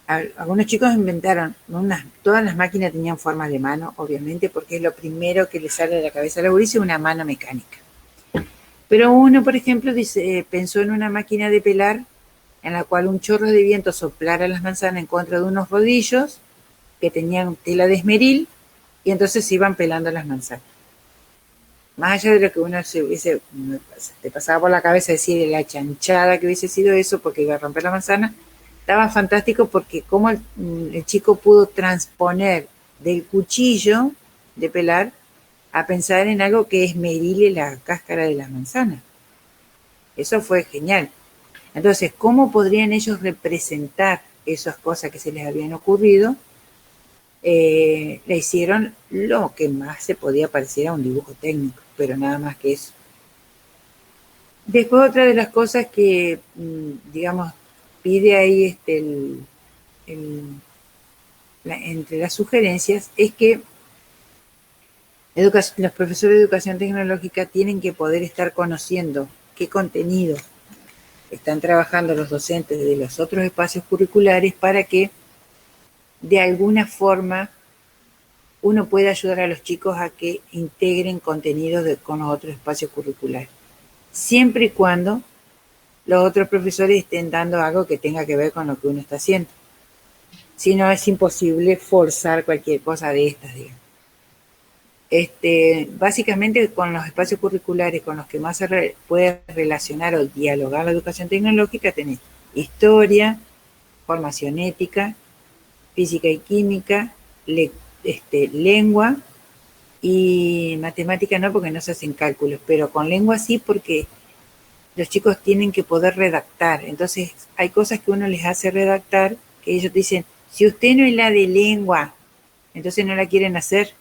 algunos chicos inventaron, todas las máquinas tenían formas de mano, obviamente, porque es lo primero que les sale de la cabeza a los gurises, una mano mecánica. Pero uno, por ejemplo, dice, pensó en una máquina de pelar en la cual un chorro de viento soplara las manzanas en contra de unos rodillos que tenían tela de esmeril y entonces se iban pelando las manzanas. Más allá de lo que uno se hubiese, te pasaba por la cabeza decir la chanchada que hubiese sido eso porque iba a romper la manzana, estaba fantástico porque como el chico pudo transponer del cuchillo de pelar a pensar en algo que esmerile la cáscara de las manzanas. Eso fue genial. Entonces, ¿cómo podrían ellos representar esas cosas que se les habían ocurrido? Le hicieron lo que más se podía parecer a un dibujo técnico, pero nada más que eso. Después otra de las cosas que, digamos, pide ahí entre las sugerencias es que los profesores de educación tecnológica tienen que poder estar conociendo qué contenido están trabajando los docentes de los otros espacios curriculares para que de alguna forma uno pueda ayudar a los chicos a que integren contenidos con los otros espacios curriculares, siempre y cuando los otros profesores estén dando algo que tenga que ver con lo que uno está haciendo. Si no, es imposible forzar cualquier cosa de estas, digamos. Básicamente con los espacios curriculares con los que más se puede relacionar o dialogar la educación tecnológica tenés historia, formación ética, física y química, lengua y matemática no porque no se hacen cálculos, pero con lengua sí porque los chicos tienen que poder redactar. Entonces hay cosas que uno les hace redactar que ellos dicen, si usted no es la de lengua, entonces no la quieren hacer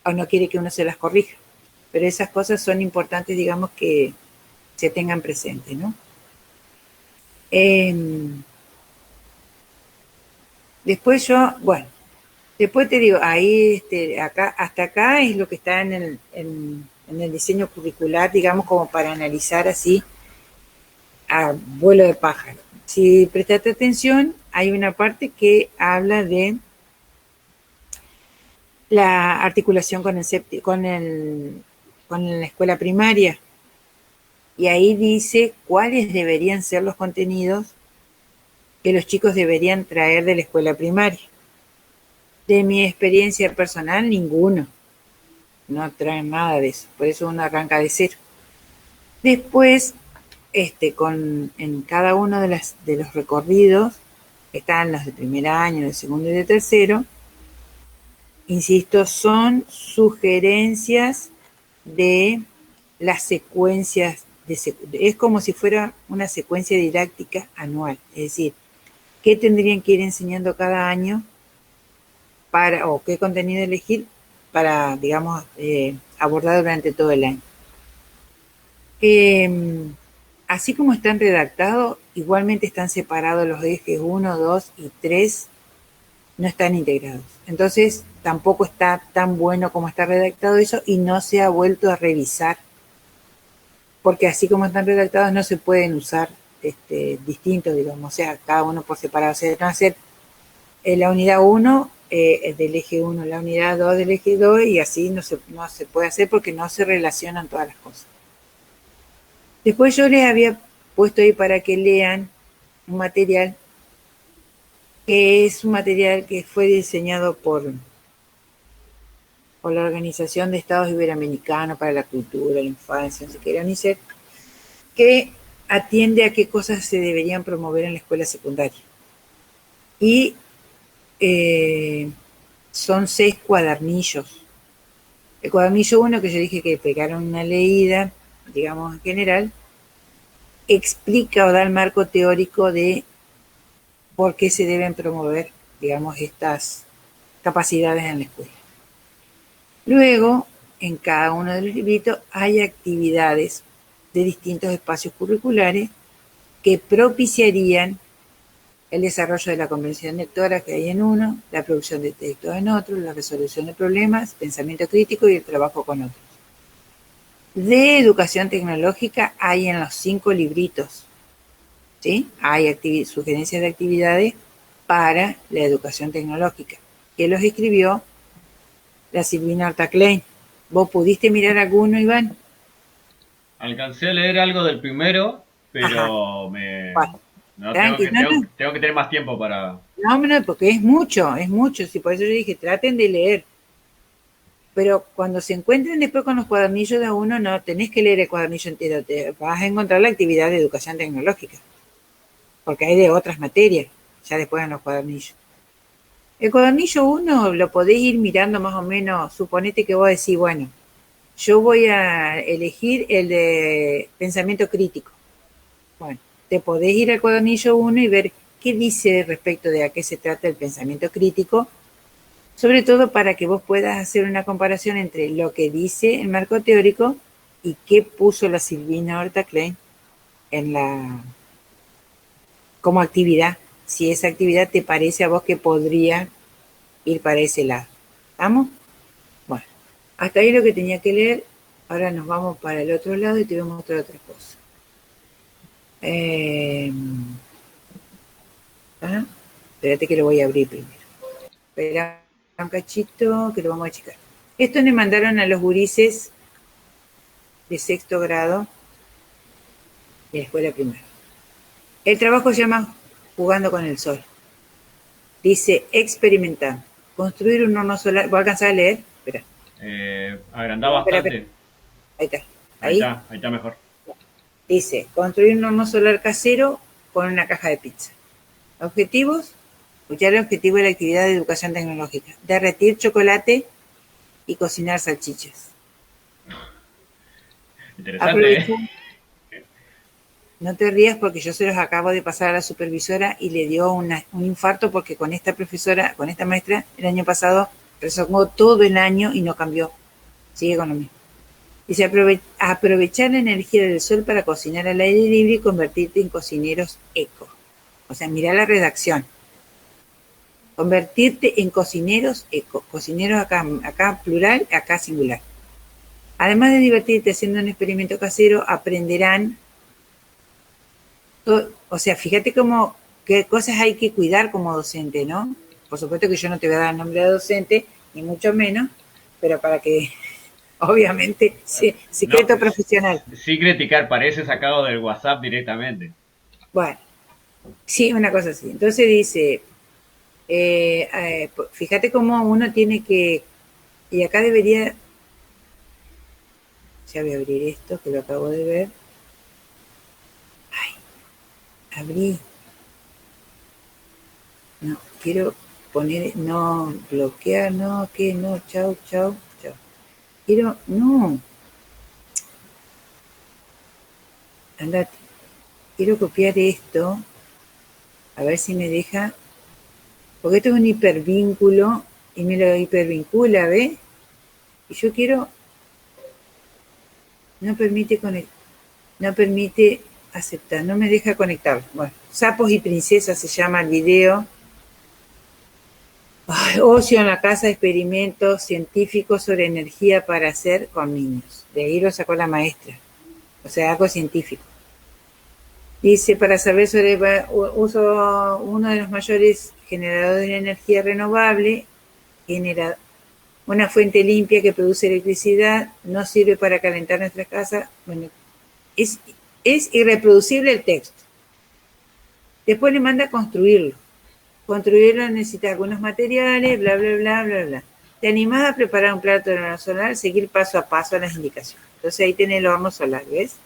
o no quiere que uno se las corrija. Pero esas cosas son importantes, digamos, que se tengan presente, ¿no? Después después te digo, ahí, hasta acá es lo que está en el diseño curricular, digamos, como para analizar así a vuelo de pájaro. Si prestaste atención, hay una parte que habla de la articulación con la escuela primaria. Y ahí dice cuáles deberían ser los contenidos que los chicos deberían traer de la escuela primaria. De mi experiencia personal, ninguno. No traen nada de eso. Por eso uno arranca de cero. Después, en cada uno de los recorridos, están los de primer año, de segundo y de tercero, insisto, son sugerencias de las secuencias, es como si fuera una secuencia didáctica anual, es decir, qué tendrían que ir enseñando cada año o qué contenido elegir para, digamos, abordar durante todo el año. Así como están redactados, igualmente están separados los ejes 1, 2 y 3, no están integrados. Entonces, tampoco está tan bueno como está redactado eso y no se ha vuelto a revisar, porque así como están redactados no se pueden usar distintos, digamos, o sea, cada uno por separado. O sea, no hacer la unidad 1 del eje 1, la unidad 2 del eje 2 y así no se puede hacer porque no se relacionan todas las cosas. Después yo les había puesto ahí para que lean un material que es un material que fue diseñado por la Organización de Estados Iberoamericanos para la Cultura, la Infancia, no sé qué era, UNICEF, que atiende a qué cosas se deberían promover en la escuela secundaria. Y son 6 cuadernillos. El cuadernillo 1, que yo dije que pegaron una leída, digamos en general, explica o da el marco teórico de por qué se deben promover, digamos, estas capacidades en la escuela. Luego, en cada uno de los libritos hay actividades de distintos espacios curriculares que propiciarían el desarrollo de la comprensión lectora que hay en uno, la producción de textos en otro, la resolución de problemas, pensamiento crítico y el trabajo con otros. De educación tecnológica hay en los 5 libritos, ¿sí? Hay sugerencias de actividades para la educación tecnológica, que los escribió la Silvina Horta Klein. ¿Vos pudiste mirar alguno, Iván? Alcancé a leer algo del primero, Ajá, pero me... bueno, No, tranqui, no, no, tengo que tener más tiempo para... no, no, porque es mucho, sí, por eso yo dije, traten de leer, pero cuando se encuentren después con los cuadernillos de uno, no tenés que leer el cuadernillo entero, te vas a encontrar la actividad de educación tecnológica, porque hay de otras materias, ya después en los cuadernillos. El cuadernillo uno lo podés ir mirando más o menos, suponete que vos decís, bueno, yo voy a elegir el de pensamiento crítico. Bueno, te podés ir al cuadernillo uno y ver qué dice respecto de a qué se trata el pensamiento crítico, sobre todo para que vos puedas hacer una comparación entre lo que dice el marco teórico y qué puso la Silvina Horta Klein en la, como actividad, si esa actividad te parece a vos que podría ir para ese lado. ¿Estamos? Bueno, hasta ahí lo que tenía que leer. Ahora nos vamos para el otro lado y te voy a mostrar otra cosa. ¿Ah? Espérate que lo voy a abrir primero. Espera un cachito que lo vamos a checar. Esto le mandaron a los gurises de sexto grado de la escuela primaria. El trabajo se llama Jugando con el Sol. Dice experimentar. Construir un horno solar. ¿Voy a alcanzar a leer? Espera. agrandá Espera, espera. bastante. Ahí está. Ahí. Ahí está mejor. Dice construir un horno solar casero con una caja de pizza. Objetivos. Escuchar el objetivo de la actividad de educación tecnológica. Derretir chocolate y cocinar salchichas. Interesante, ¿eh? Aprovechar. No te rías porque yo se los acabo de pasar a la supervisora y le dio un infarto porque con esta profesora, con esta maestra, el año pasado rezongó todo el año y no cambió. Sigue con lo mismo. Dice, aprovechar la energía del sol para cocinar al aire libre y convertirte en cocineros eco. O sea, mira la redacción. Convertirte en cocineros eco. Cocineros acá plural, acá singular. Además de divertirte haciendo un experimento casero, aprenderán. O sea, fíjate cómo qué cosas hay que cuidar como docente, ¿no? Por supuesto que yo no te voy a dar el nombre de docente, ni mucho menos, pero para que, obviamente, No, secreto profesional. sí criticar, parece sacado del WhatsApp directamente. Bueno, sí, una cosa así. Entonces dice, fíjate cómo uno tiene que, y acá debería, ya voy a abrir esto que lo acabo de ver. Ay, abrí. No, quiero poner, no, bloquear, no, que no, chau, chau, chau. Quiero, no, andate. Quiero copiar esto, a ver si me deja, porque esto es un hipervínculo y me lo hipervincula, ¿ves? Y yo quiero, no permite conectar, no permite aceptar, no me deja conectar. Bueno, Sapos y Princesas se llama el video. Ay, ocio en la casa, experimentos científicos sobre energía para hacer con niños. De ahí lo sacó la maestra. O sea, algo científico. Dice, para saber sobre uso uno de los mayores generadores de energía renovable, genera una fuente limpia que produce electricidad, no sirve para calentar nuestras casas. Bueno, es, es irreproducible el texto. Después le manda a construirlo. Construirlo necesita algunos materiales, bla, bla, bla, bla, bla. ¿Te animás a preparar un plato de horno solar? Seguir paso a paso las indicaciones. Entonces ahí tenés el horno solar, ¿ves?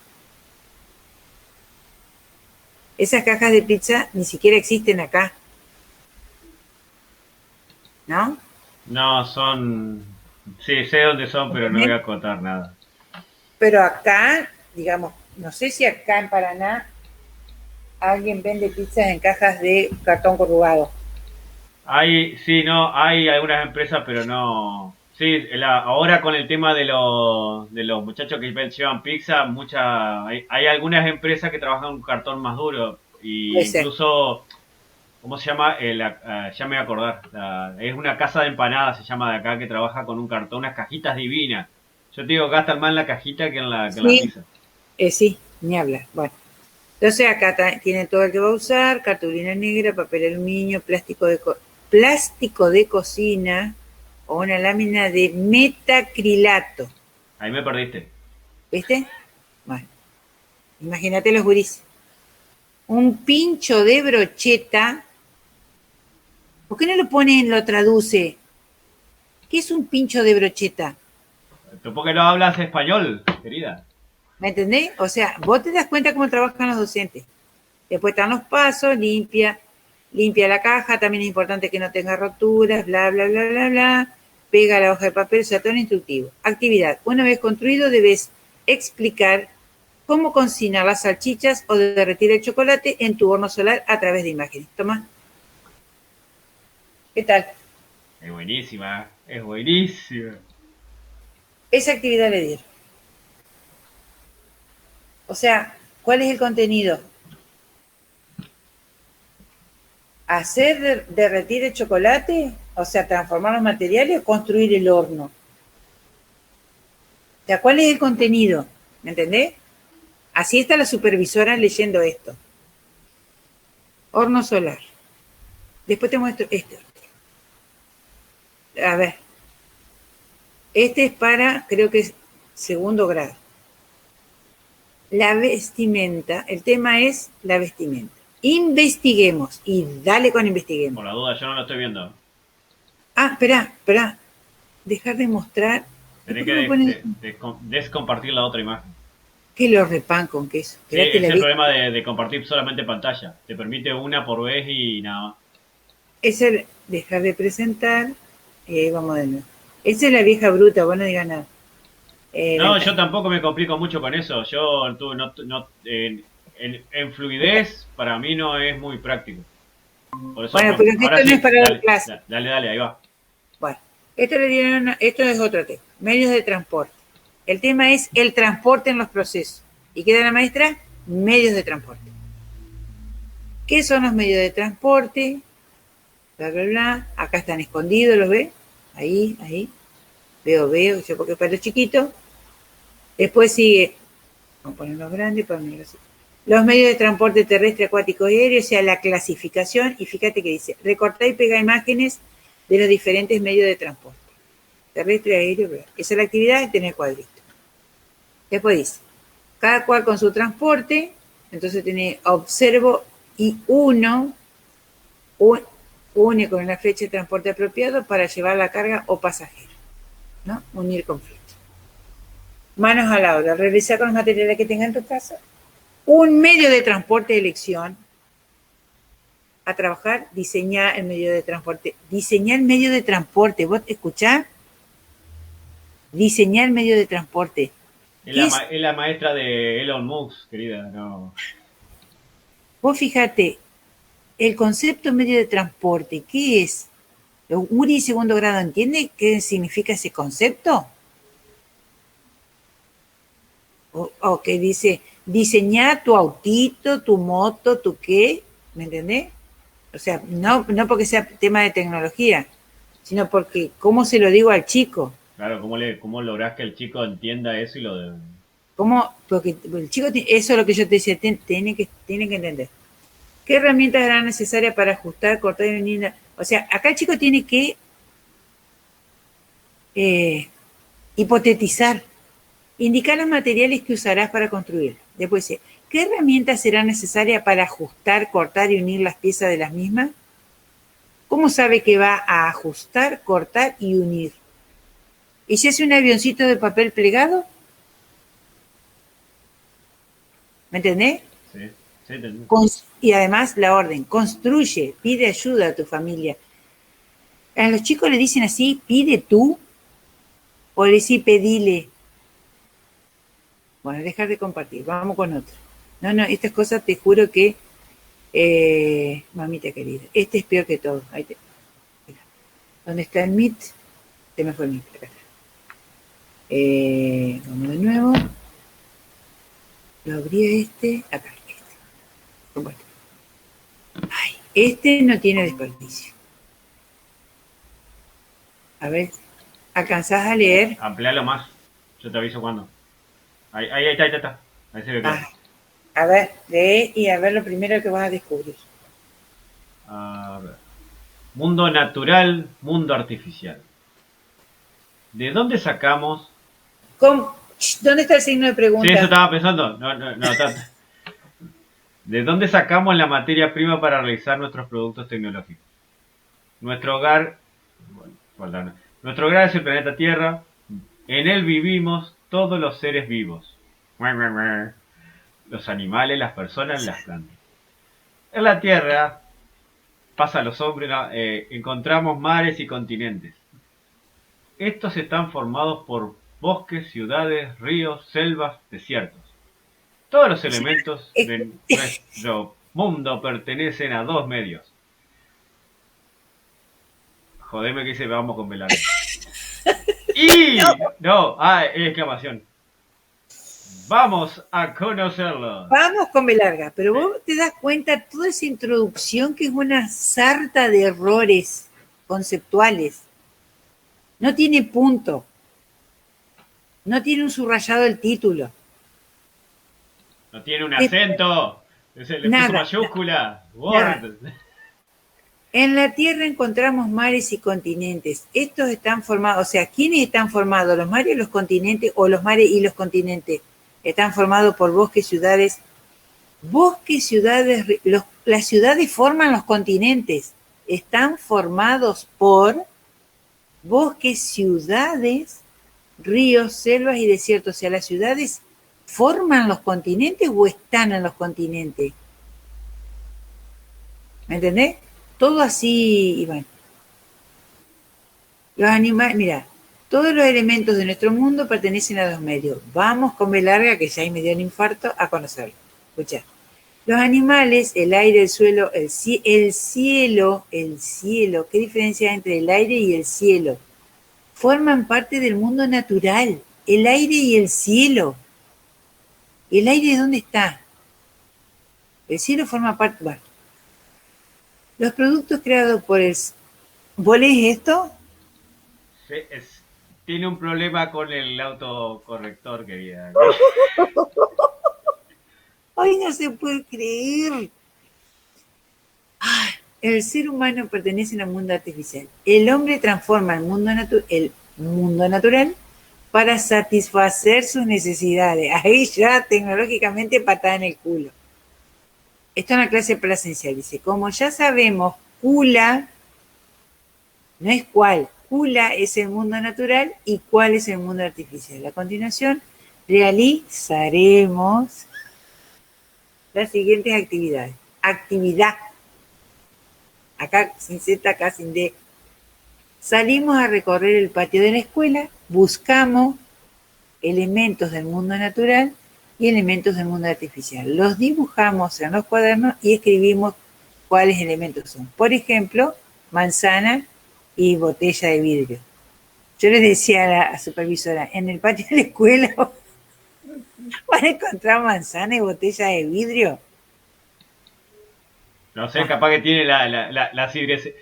Esas cajas de pizza ni siquiera existen acá, ¿no? No, son... Sí, sé dónde son, pero no voy a ¿Entendés? acotar nada. Pero acá, digamos, no sé si acá en Paraná alguien vende pizzas en cajas de cartón corrugado. Hay, sí, no, hay algunas empresas, pero no. Sí, ahora con el tema de los muchachos que llevan pizza, hay algunas empresas que trabajan con cartón más duro. Y Puede ser. incluso, ¿cómo se llama? Ya me voy a acordar. Es una casa de empanadas, se llama de acá, que trabaja con un cartón, unas cajitas divinas. Yo te digo, gastan más en la cajita que en la Sí, pizza. sí, ni hablar. Bueno, entonces acá tiene todo el que va a usar, cartulina negra, papel aluminio, plástico de cocina o una lámina de metacrilato. Ahí me perdiste. ¿Viste? Bueno, imagínate los gurises. Un pincho de brocheta. ¿Por qué no lo pone, lo traduce? ¿Qué es un pincho de brocheta? ¿Tú por qué no hablas español, querida? ¿Me entendés? O sea, vos te das cuenta cómo trabajan los docentes. Después están los pasos, limpia la caja, también es importante que no tenga roturas, bla, bla, bla, bla, bla. Pega la hoja de papel, o sea, todo instructivo. Actividad. Una vez construido, debes explicar cómo cocinar las salchichas o derretir el chocolate en tu horno solar a través de imágenes. Toma, ¿qué tal? Es buenísima, es buenísima. Esa actividad le dieron. O sea, ¿cuál es el contenido? Hacer derretir el chocolate, o sea, transformar los materiales o construir el horno. O sea, ¿cuál es el contenido? ¿Me entendés? Así está la supervisora leyendo esto. Horno solar. Después te muestro este. A ver. Este es para, creo que es segundo grado. La vestimenta. El tema es la vestimenta. Investiguemos. Y dale con investiguemos. Por la duda, yo no lo estoy viendo. Ah, espera. Dejar de mostrar. Tenés ¿Por qué me pones descompartir la otra imagen. que lo repan con queso? Sí, Espérate es la el vista. problema de compartir solamente pantalla. Te permite una por vez y nada más. Es el dejar de presentar. Vamos de nuevo. Esa es la vieja bruta, vos no digas nada. No, yo tampoco me complico mucho con eso. Yo en fluidez para mí no es muy práctico. Por eso, Bueno, pero ahora esto no es sí, para dar dale, clase. dale, ahí va. Bueno, esto es otro tema. Medios de transporte. El tema es el transporte en los procesos. ¿Y queda la maestra? Medios de transporte. ¿Qué son los medios de transporte? Bla, bla, bla. Acá están escondidos, ¿los ve? Ahí. Veo, yo porque para los chiquitos. Después sigue, vamos a ponerlos grandes para ponerlos así. Los medios de transporte terrestre, acuático y aéreo, o sea, la clasificación. Y fíjate que dice, recortar y pegar imágenes de los diferentes medios de transporte. Terrestre, aéreo, bla. Esa es la actividad de tener cuadrito. Después dice, cada cual con su transporte, entonces tiene observo y une con una flecha de transporte apropiado para llevar la carga o pasajero, ¿no? Unir con flecha. Manos a la obra, realizar con los materiales que tenga en tu casa un medio de transporte de elección, a trabajar, diseñar el medio de transporte. Diseñar el medio de transporte, ¿vos escuchás? Diseñar el medio de transporte. ¿Qué es? Es la maestra de Elon Musk, querida. No. Vos fíjate, el concepto medio de transporte, ¿qué es? ¿Uri segundo grado entiende qué significa ese concepto? O que dice, diseñar tu autito, tu moto, tu qué, ¿me entendés? O sea, no porque sea tema de tecnología, sino porque cómo se lo digo al chico. Claro, ¿cómo lográs que el chico entienda eso y lo de... ¿Cómo? Porque el chico, eso es lo que yo te decía, tiene que entender. ¿Qué herramientas serán necesarias para ajustar, cortar y unir? O sea, acá el chico tiene que hipotetizar, indicar los materiales que usarás para construir. Después dice, ¿qué herramientas serán necesarias para ajustar, cortar y unir las piezas de las mismas? ¿Cómo sabe que va a ajustar, cortar y unir? ¿Y si hace un avioncito de papel plegado? ¿Me entendés? Sí, sí, Y además la orden, construye, pide ayuda a tu familia. A los chicos le dicen así, pide tú, o le decís pedile. Bueno, dejar de compartir, vamos con otro. No, estas cosas te juro que, mamita querida, este es peor que todo. Ahí te, ¿dónde está el Meet? Se me fue el Meet, acá está. Vamos de nuevo. Lo abrí acá, compartir. Ay, este no tiene desperdicio. A ver, ¿alcanzás a leer? Amplialo más. Yo te aviso cuando. Ahí está. Ahí se ve claro. A ver, lee y a ver lo primero que vas a descubrir. A ver. Mundo natural, mundo artificial. ¿De dónde sacamos? ¿Dónde está el signo de Sí, eso pregunta? estaba pensando. ¿De dónde sacamos la materia prima para realizar nuestros productos tecnológicos? Nuestro hogar, bueno, perdón, nuestro hogar es el planeta Tierra. En él vivimos todos los seres vivos. Los animales, las personas, las plantas. En la Tierra, pasa a los hombres, encontramos mares y continentes. Estos están formados por bosques, ciudades, ríos, selvas, desiertos. Todos los elementos Es- de nuestro mundo pertenecen a dos medios. Jodeme que dice vamos con Belarga. Y no, exclamación. Vamos a conocerlo. Vamos con B larga, pero Sí. vos te das cuenta toda esa introducción que es una sarta de errores conceptuales. No tiene punto, no tiene un subrayado el título. No tiene un Es acento. Le puso nada, mayúscula. nada. Word. En la Tierra encontramos mares y continentes. Estos están formados, o sea, ¿quiénes están formados? ¿Los mares y los continentes o los mares y los continentes? Están formados por bosques, ciudades, las ciudades forman los continentes. Están formados por bosques, ciudades, ríos, selvas y desiertos. O sea, las ciudades forman los continentes o están en los continentes. ¿Me entendés? Todo así, y bueno. Los animales, mira, todos los elementos de nuestro mundo pertenecen a dos medios. Vamos con B larga, que ya ahí me dio un infarto, a conocerlo. Escucha. Los animales, el aire, el suelo, el cielo, ¿qué diferencia hay entre el aire y el cielo? Forman parte del mundo natural, el aire y el cielo. ¿El aire dónde está? El cielo forma parte, bueno, los productos creados por el... ¿Vos lees esto? Sí, tiene un problema con el autocorrector, querida. Ay, no se puede creer. El ser humano pertenece al mundo artificial. El hombre transforma el mundo natural para satisfacer sus necesidades. Ahí ya tecnológicamente patada en el culo. Esto es una clase presencial. Dice, como ya sabemos, Kula no es cuál. Kula es el mundo natural y cuál es el mundo artificial. A continuación, realizaremos las siguientes actividades. Actividad. Acá sin Z, acá sin D. Salimos a recorrer el patio de la escuela, buscamos elementos del mundo natural y elementos del mundo artificial. Los dibujamos en los cuadernos y escribimos cuáles elementos son. Por ejemplo, manzana y botella de vidrio. Yo les decía a la supervisora, en el patio de la escuela van a encontrar manzana y botella de vidrio. No sé, capaz que tiene la sidre,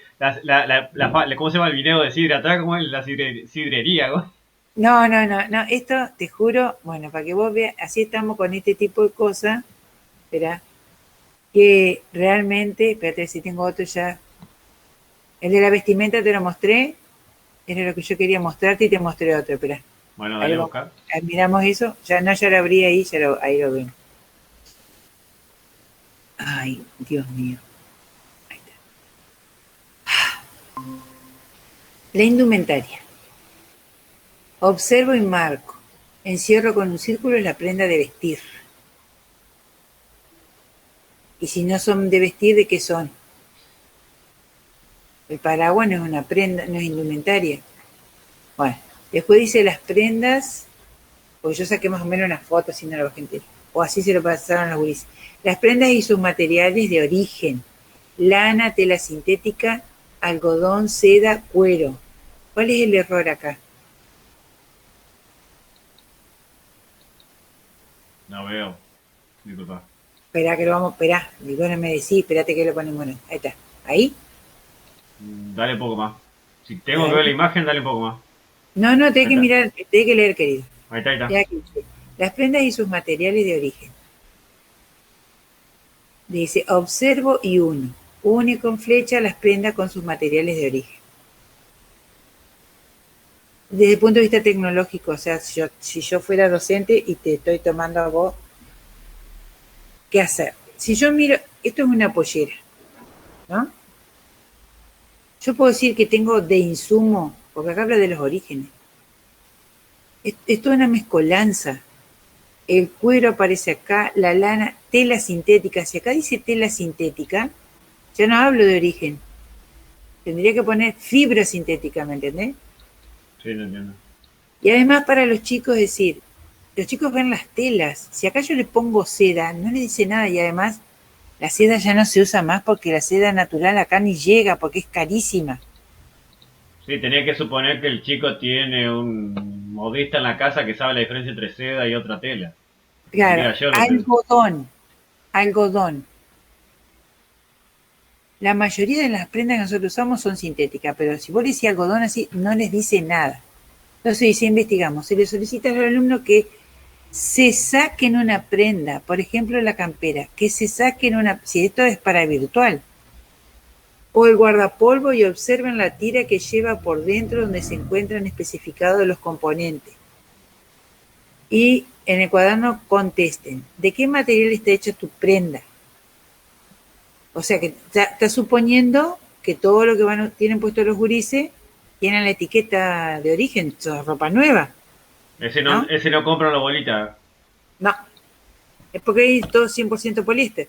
¿cómo se llama el video de sidre atrás? ¿Cómo es la sidrería? ¿Cómo? No, no, no, no, esto te juro, bueno, para que vos veas, así estamos con este tipo de cosas, espera, que realmente, espérate si tengo otro ya, el de la vestimenta te lo mostré, era lo que yo quería mostrarte y te mostré otro, espera, Bueno, ahí dale a vamos, buscar. miramos eso, ya no, ya lo abrí ahí, ahí lo ven. Ay, Dios mío, ahí está. La indumentaria. Observo y marco. Encierro con un círculo la prenda de vestir. Y si no son de vestir, ¿de qué son? El paraguas no es una prenda, no es indumentaria. Bueno, después dice las prendas, porque yo saqué más o menos unas fotos así no la gente. O así se lo pasaron a los gurises. Las prendas y sus materiales de origen. Lana, tela sintética, algodón, seda, cuero. ¿Cuál es el error acá? No veo. Disculpa. Esperá que lo vamos, esperá. Y bueno, me decís, espérate que lo ponemos. Bueno, ahí está. Ahí. Dale un poco más. Si tengo que ver la Ahí. imagen, dale un poco más. No, no, tenés Ahí que está. mirar, tenés que leer, querido. Ahí está, ahí está. Ya aquí dice, las prendas y sus materiales de origen. Dice, observo y uno. Une con flecha las prendas con sus materiales de origen. desde el punto de vista tecnológico, o sea, si yo fuera docente y te estoy tomando a vos, ¿qué hacer? Si yo miro, esto es una pollera, ¿no? Yo puedo decir que tengo de insumo, porque acá habla de los orígenes. Es toda una mezcolanza. El cuero aparece acá, la lana, tela sintética. Si acá dice tela sintética, ya no hablo de origen. Tendría que poner fibra sintética, ¿me entendés? Sí, no entiendo. Y además para los chicos, es decir, los chicos ven las telas. Si acá yo le pongo seda, no le dice nada. Y además, la seda ya no se usa más porque la seda natural acá ni llega porque es carísima. Sí, tenía que suponer que el chico tiene un modista en la casa que sabe la diferencia entre seda y otra tela. Claro, Tendría yo lo que... algodón, algodón. La mayoría de las prendas que nosotros usamos son sintéticas, pero si vos le decís algodón así, no les dice nada. Entonces, si investigamos, se le solicita al alumno que se saquen una prenda, por ejemplo la campera, que se saquen una, si esto es para virtual, o el guardapolvo y observen la tira que lleva por dentro donde se encuentran especificados los componentes. Y en el cuaderno contesten, ¿de qué material está hecha tu prenda? O sea que está suponiendo que todo lo que tienen puesto los gurises tienen la etiqueta de origen, toda ropa nueva, ¿no? Ese no compra la bolita. No, es porque hay todo 100% poliéster.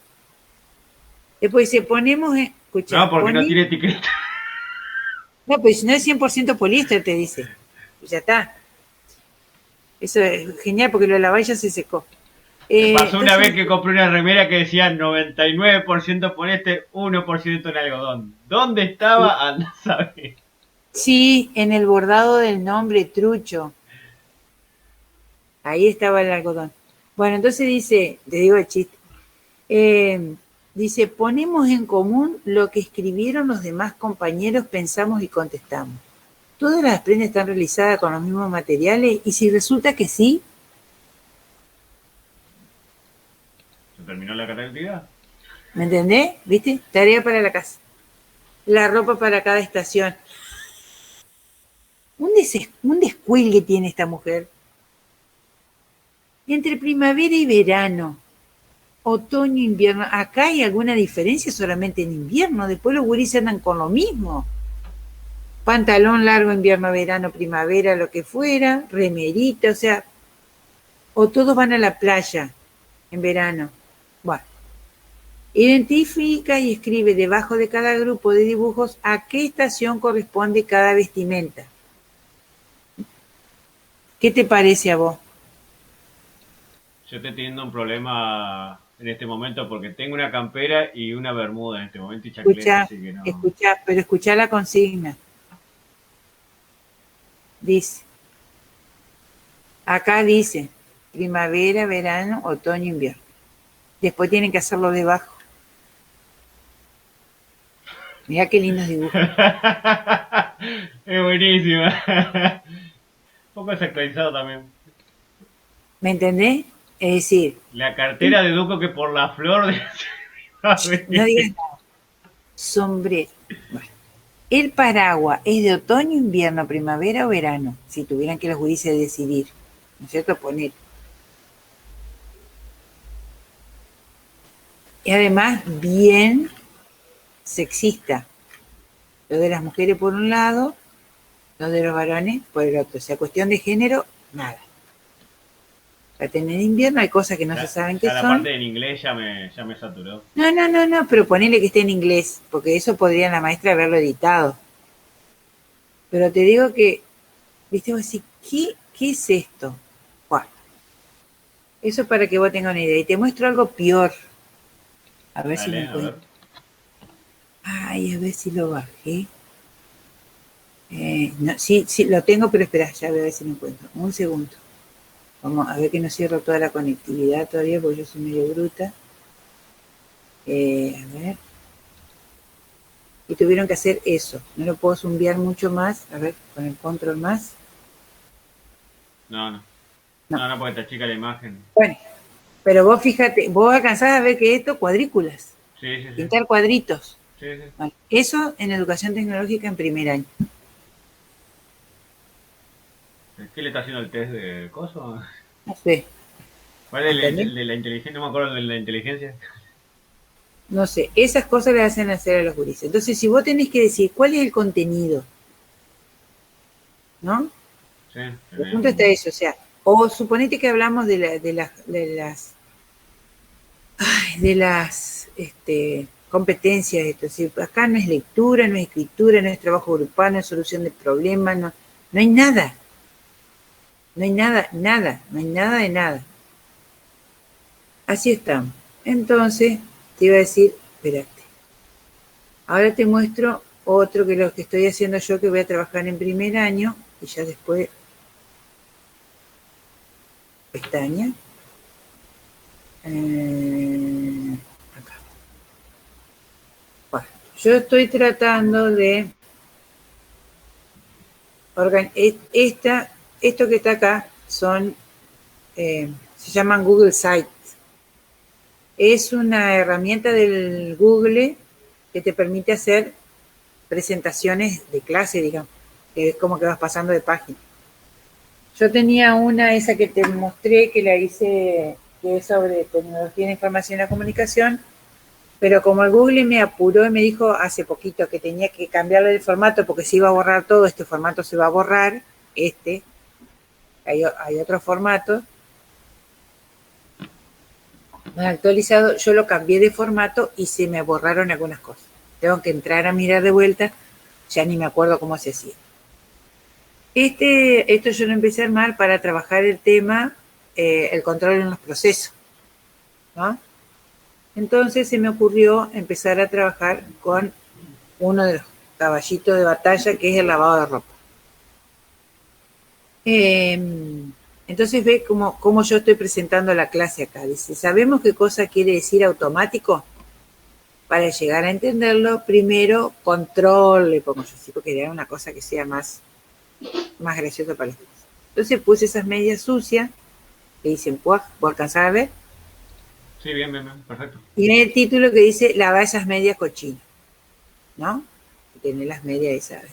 Después dice, ponemos, No, escucha, porque no tiene etiqueta. no, pues si no es 100% poliéster, te dice. Y ya está. Eso es genial porque lo lavás y ya se secó. Me pasó una vez Entonces, que compré una remera que decía 99% poliéster, 1% en algodón. ¿Dónde estaba? Anda a saber. sí, en el bordado del nombre trucho. Ahí estaba el algodón. Bueno, entonces dice, te digo el chiste. Eh, dice, ponemos en común lo que escribieron los demás compañeros, pensamos y contestamos. Todas las prendas están realizadas con los mismos materiales y si resulta que sí, ¿Se terminó la característica? ¿me entendés? ¿Viste? Tarea para la casa. La ropa para cada estación. Un descuelgue tiene esta mujer. Entre primavera y verano, otoño, invierno. Acá hay alguna diferencia solamente en invierno. Después los gurises andan con lo mismo. Pantalón largo, invierno, verano, primavera, lo que fuera, remerita, o sea, o todos van a la playa en verano. Bueno, identifica y escribe debajo de cada grupo de dibujos a qué estación corresponde cada vestimenta. ¿Qué te parece a vos? Yo estoy teniendo un problema en este momento porque tengo una campera y una bermuda en este momento y chancleta, Escucha, así que no. escucha, pero escucha la consigna. Dice, acá dice primavera, verano, otoño, invierno. Después tienen que hacerlo debajo. Mirá qué lindos dibujos. Es buenísima. Un poco desactualizado también. ¿Me entendés? Es decir, La cartera deduzco que por la flor de... no digas nada. Sombrero. Bueno, el paraguas es de otoño, invierno, primavera o verano, si tuvieran que los judices decidir. ¿No es cierto? Poner. Y además, bien sexista. Lo de las mujeres por un lado, lo de los varones por el otro. O sea, cuestión de género, nada. Para tener invierno hay cosas que no se saben qué Ya la son. parte en inglés ya me saturó. No, pero ponele que esté en inglés, porque eso podría la maestra haberlo editado. Pero te digo que, viste, vos decís, ¿qué es esto? Bueno, eso es para que vos tengas una idea. Y te muestro algo peor. A ver si lo Dale, a ver. encuentro. Ay, a ver si lo bajé. No, sí, sí, lo tengo, pero espera, ya voy a ver si lo encuentro. Un segundo. Vamos a ver que no cierro toda la conectividad todavía, porque yo soy medio bruta. A ver. Y tuvieron que hacer eso. No lo puedo zumbiar mucho más. A ver, con el control más. No, no. No. No, no, porque te chica la imagen. Bueno, pero vos fíjate, vos alcanzás a ver que esto, cuadrículas. Sí, sí, sí. Pintar cuadritos. Sí, sí. Bueno, eso en educación tecnológica en primer año. ¿Qué le está haciendo el test de coso? No sé, ¿Cuál es ¿entendés? el de la inteligencia? No me acuerdo de la inteligencia. No sé, esas cosas le hacen hacer a los gurises. Entonces, si vos tenés que decir cuál es el contenido, ¿no? Sí, El punto está tenemos. eso, o sea, o suponete que hablamos de las competencias, esto, si acá no es lectura, no es escritura, no es trabajo grupal, no es solución de problemas, no, no hay nada, no hay nada, nada, no hay nada de nada. Así estamos. Entonces, te iba a decir, espérate, ahora te muestro otro que lo que estoy haciendo yo, que voy a trabajar en primer año, y ya después pestaña. Acá. Bueno, yo estoy tratando de esto que está acá son, se llaman Google Sites. Es una herramienta del Google que te permite hacer presentaciones de clase, digamos, que es como que vas pasando de página. Yo tenía una, esa que te mostré, que la hice, que es sobre tecnología de información y la comunicación, pero como el Google me apuró y me dijo hace poquito que tenía que cambiarle el formato porque se iba a borrar todo, este formato se va a borrar, hay otro formato más actualizado, yo lo cambié de formato y se me borraron algunas cosas. Tengo que entrar a mirar de vuelta, ya ni me acuerdo cómo se hacía. Esto yo lo empecé a armar para trabajar el tema, el control en los procesos, ¿no? Entonces se me ocurrió empezar a trabajar con uno de los caballitos de batalla, que es el lavado de ropa. Eh, entonces ve cómo yo estoy presentando la clase acá. Dice, ¿sabemos qué cosa quiere decir automático? Para llegar a entenderlo, primero control, le pongo yo así, porque era una cosa que sea más graciosa para los demás. Entonces puse esas medias sucias, que dicen, ¿puedo alcanzar a ver? Sí, bien, bien, bien, perfecto. Y en el título que dice, lava esas medias cochinas, ¿no? Tiene las medias esas.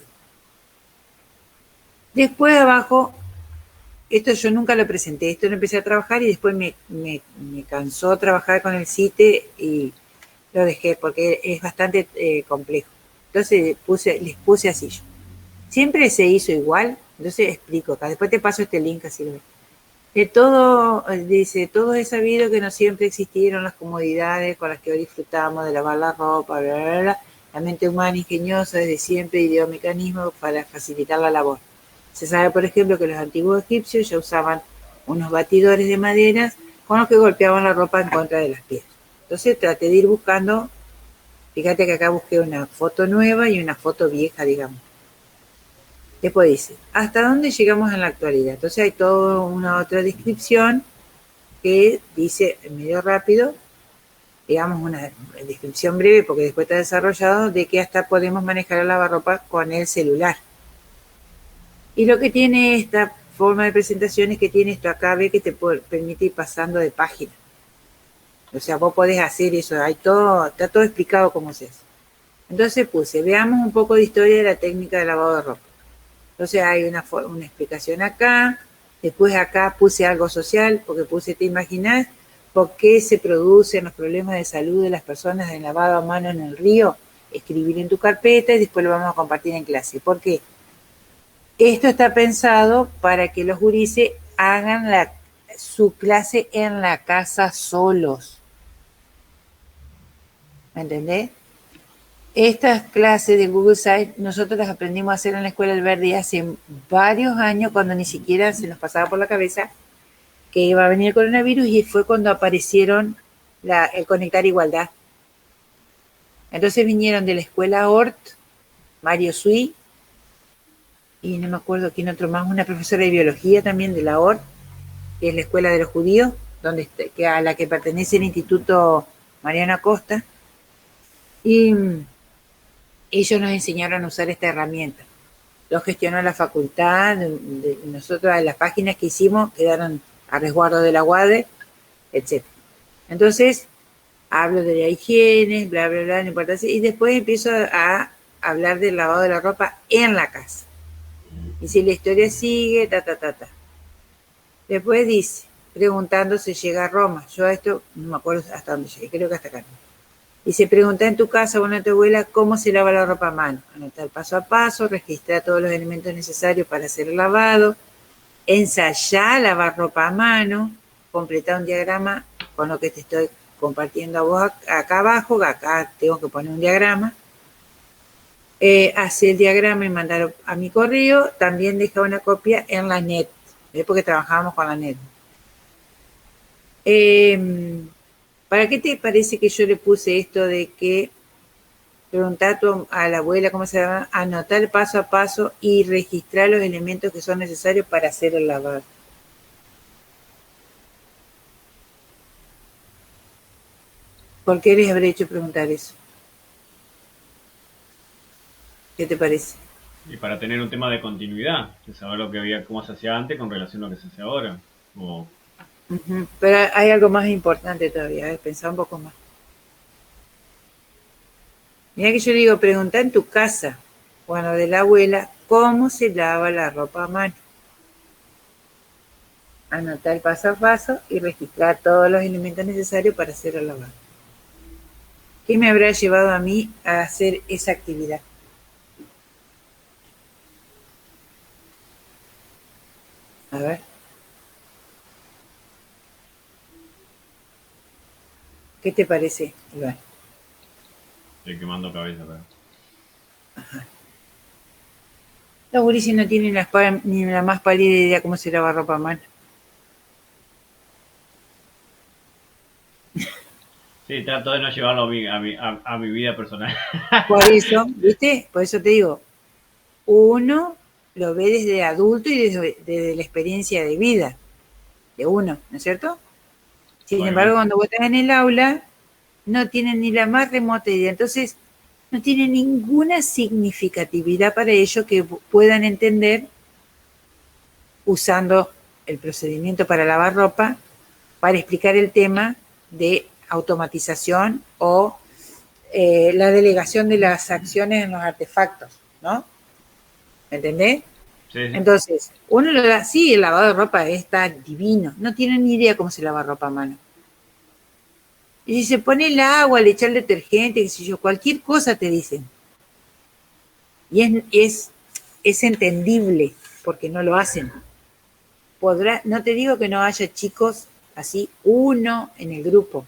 Después abajo, esto yo nunca lo presenté, esto lo empecé a trabajar y después me cansó trabajar con el CITE y lo dejé porque es bastante complejo. Entonces les puse así yo. Siempre se hizo igual, entonces explico acá. Después te paso este link así lo ves. De todo, dice, todo es sabido que no siempre existieron las comodidades con las que hoy disfrutamos de lavar la ropa, bla, bla, bla. La mente humana ingeniosa desde siempre ideó mecanismos para facilitar la labor. Se sabe, por ejemplo, que los antiguos egipcios ya usaban unos batidores de madera con los que golpeaban la ropa en contra de las piedras. Entonces traté de ir buscando, fíjate que acá busqué una foto nueva y una foto vieja, digamos. Después dice, ¿hasta dónde llegamos en la actualidad? Entonces hay toda una otra descripción que dice medio rápido, digamos una descripción breve porque después está desarrollado, de que hasta podemos manejar el lavarropa con el celular. Y lo que tiene esta forma de presentación es que tiene esto acá, ve que te permite ir pasando de página. O sea, vos podés hacer eso, está todo explicado cómo se hace. Entonces puse, veamos un poco de historia de la técnica de lavado de ropa. Entonces hay una explicación acá, después acá puse algo social, porque puse, ¿te imaginas por qué se producen los problemas de salud de las personas en lavado a mano en el río? Escribir en tu carpeta y después lo vamos a compartir en clase. ¿Por qué? Esto está pensado para que los gurises hagan su clase en la casa solos. ¿Me entendés? Estas clases de Google Sites nosotros las aprendimos a hacer en la Escuela del Verdi hace varios años, cuando ni siquiera se nos pasaba por la cabeza que iba a venir el coronavirus, y fue cuando aparecieron el Conectar Igualdad. Entonces vinieron de la Escuela Hort, Mario Sui, y no me acuerdo quién otro más, una profesora de biología también de la Hort, que es la Escuela de los Judíos, a la que pertenece el Instituto Mariano Acosta, y ellos nos enseñaron a usar esta herramienta. Lo gestionó la facultad, nosotros las páginas que hicimos quedaron a resguardo de la UADE, etc. Entonces, hablo de la higiene, bla, bla, bla, no importa, y después empiezo a hablar del lavado de la ropa en la casa. Y si la historia sigue, ta, ta, ta, ta. Después dice, preguntando si llega a Roma. Yo a esto no me acuerdo hasta dónde llegué, creo que hasta acá. Dice, pregunta en tu casa o en tu abuela cómo se lava la ropa a mano. Anota el paso a paso, registra todos los elementos necesarios para hacer el lavado, ensayá lavar ropa a mano, completa un diagrama con lo que te estoy compartiendo a vos acá abajo, acá tengo que poner un diagrama. Hace el diagrama y mandarlo a mi correo, también deja una copia en la net, porque trabajábamos con la net. ¿Para qué te parece que yo le puse esto de que preguntar a la abuela cómo se llama, anotar paso a paso y registrar los elementos que son necesarios para hacer el lavado? ¿Por qué les habré hecho preguntar eso? ¿Qué te parece? Y para tener un tema de continuidad, de saber lo que había, cómo se hacía antes con relación a lo que se hace ahora. O... Pero hay algo más importante todavía, pensar un poco más. Mira que yo digo, pregunta en tu casa, bueno, de la abuela, cómo se lava la ropa a mano. Anotar paso a paso y registrar todos los elementos necesarios para hacer el lavado. ¿Qué me habrá llevado a mí a hacer esa actividad? A ver. ¿Qué te parece, Iván? Estoy quemando cabeza, pero... Ajá. Los gurises no tienen ni la más pálida idea cómo se lava ropa a mano. Sí, trato de no llevarlo a mi vida personal. Por eso, ¿viste? Por eso te digo, uno lo ve desde adulto y desde la experiencia de vida de uno, ¿no es cierto? Sin embargo, cuando vos estás en el aula, no tienen ni la más remota idea. Entonces, no tiene ninguna significatividad para ellos que puedan entender usando el procedimiento para lavar ropa para explicar el tema de automatización o la delegación de las acciones en los artefactos, ¿no? ¿Me entendés? Sí. Entonces, uno lo da, sí, el lavado de ropa está divino, no tienen ni idea cómo se lava ropa a mano. Y si se pone el agua, le echa el detergente, qué sé yo, cualquier cosa te dicen. Y es entendible, porque no lo hacen. No te digo que no haya chicos así, uno en el grupo,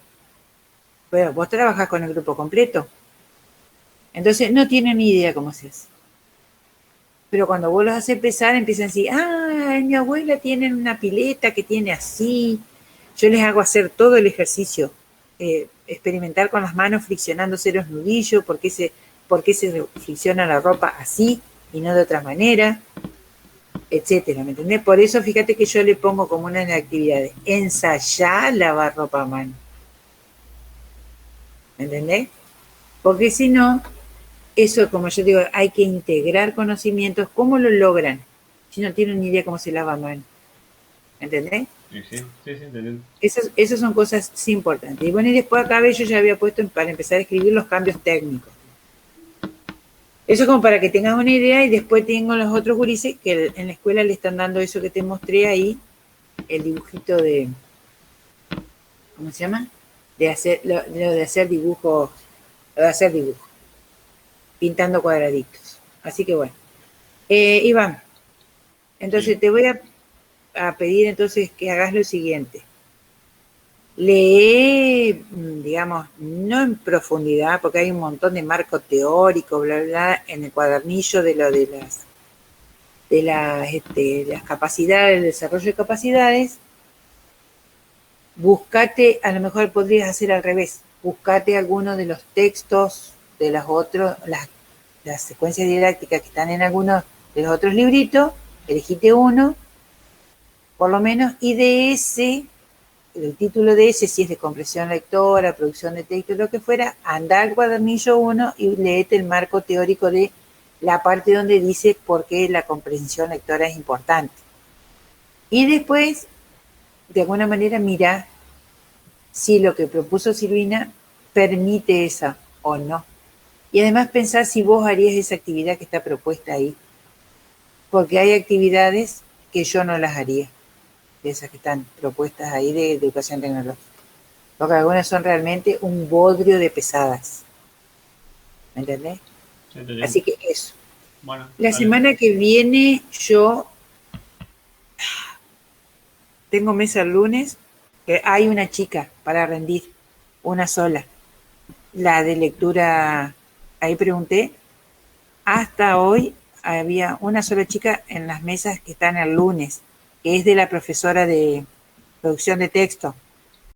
pero vos trabajás con el grupo completo. Entonces no tienen ni idea cómo se hace. Pero cuando vos los haces empezar, empiezan así, mi abuela tiene una pileta que tiene así. Yo les hago hacer todo el ejercicio, experimentar con las manos friccionándose los nudillos, por qué se fricciona la ropa así y no de otra manera, etcétera, ¿me entendés? Por eso fíjate que yo le pongo como una de las actividades, ensayar lavar ropa a mano. ¿Me entendés? Porque si no, eso, como yo digo, hay que integrar conocimientos. ¿Cómo lo logran? Si no tienen ni idea cómo se lava a mano. ¿Entendés? Sí, entendí. Esas son cosas importantes. Y bueno, y después acá yo ya había puesto para empezar a escribir los cambios técnicos. Eso como para que tengas una idea, y después tengo los otros gurises que en la escuela le están dando eso que te mostré ahí, el dibujito de, ¿cómo se llama? De hacer dibujos, pintando cuadraditos. Así que bueno. Iván, entonces sí. Te voy a pedir entonces que hagas lo siguiente. Lee, digamos, no en profundidad, porque hay un montón de marco teórico, bla, bla, en el cuadernillo de lo de las capacidades, el desarrollo de capacidades. Buscate, a lo mejor podrías hacer al revés, buscate alguno de los textos de las secuencias didácticas que están en algunos de los otros libritos, elegite uno, por lo menos, y de ese, el título de ese, si es de comprensión lectora, producción de texto, lo que fuera, anda al cuadernillo 1 y léete el marco teórico de la parte donde dice por qué la comprensión lectora es importante. Y después, de alguna manera, mira si lo que propuso Silvina permite esa o no. Y además pensar si vos harías esa actividad que está propuesta ahí. porque hay actividades que yo no las haría, de esas que están propuestas ahí de educación tecnológica, porque algunas son realmente un bodrio de pesadas, ¿me entendés? Sí, te entiendo. Así que eso. Bueno, La dale. semana que viene yo tengo mesa el lunes, que hay una chica para rendir, una sola. La de lectura, ahí pregunté, hasta hoy había una sola chica en las mesas que están el lunes, que es de la profesora de producción de texto.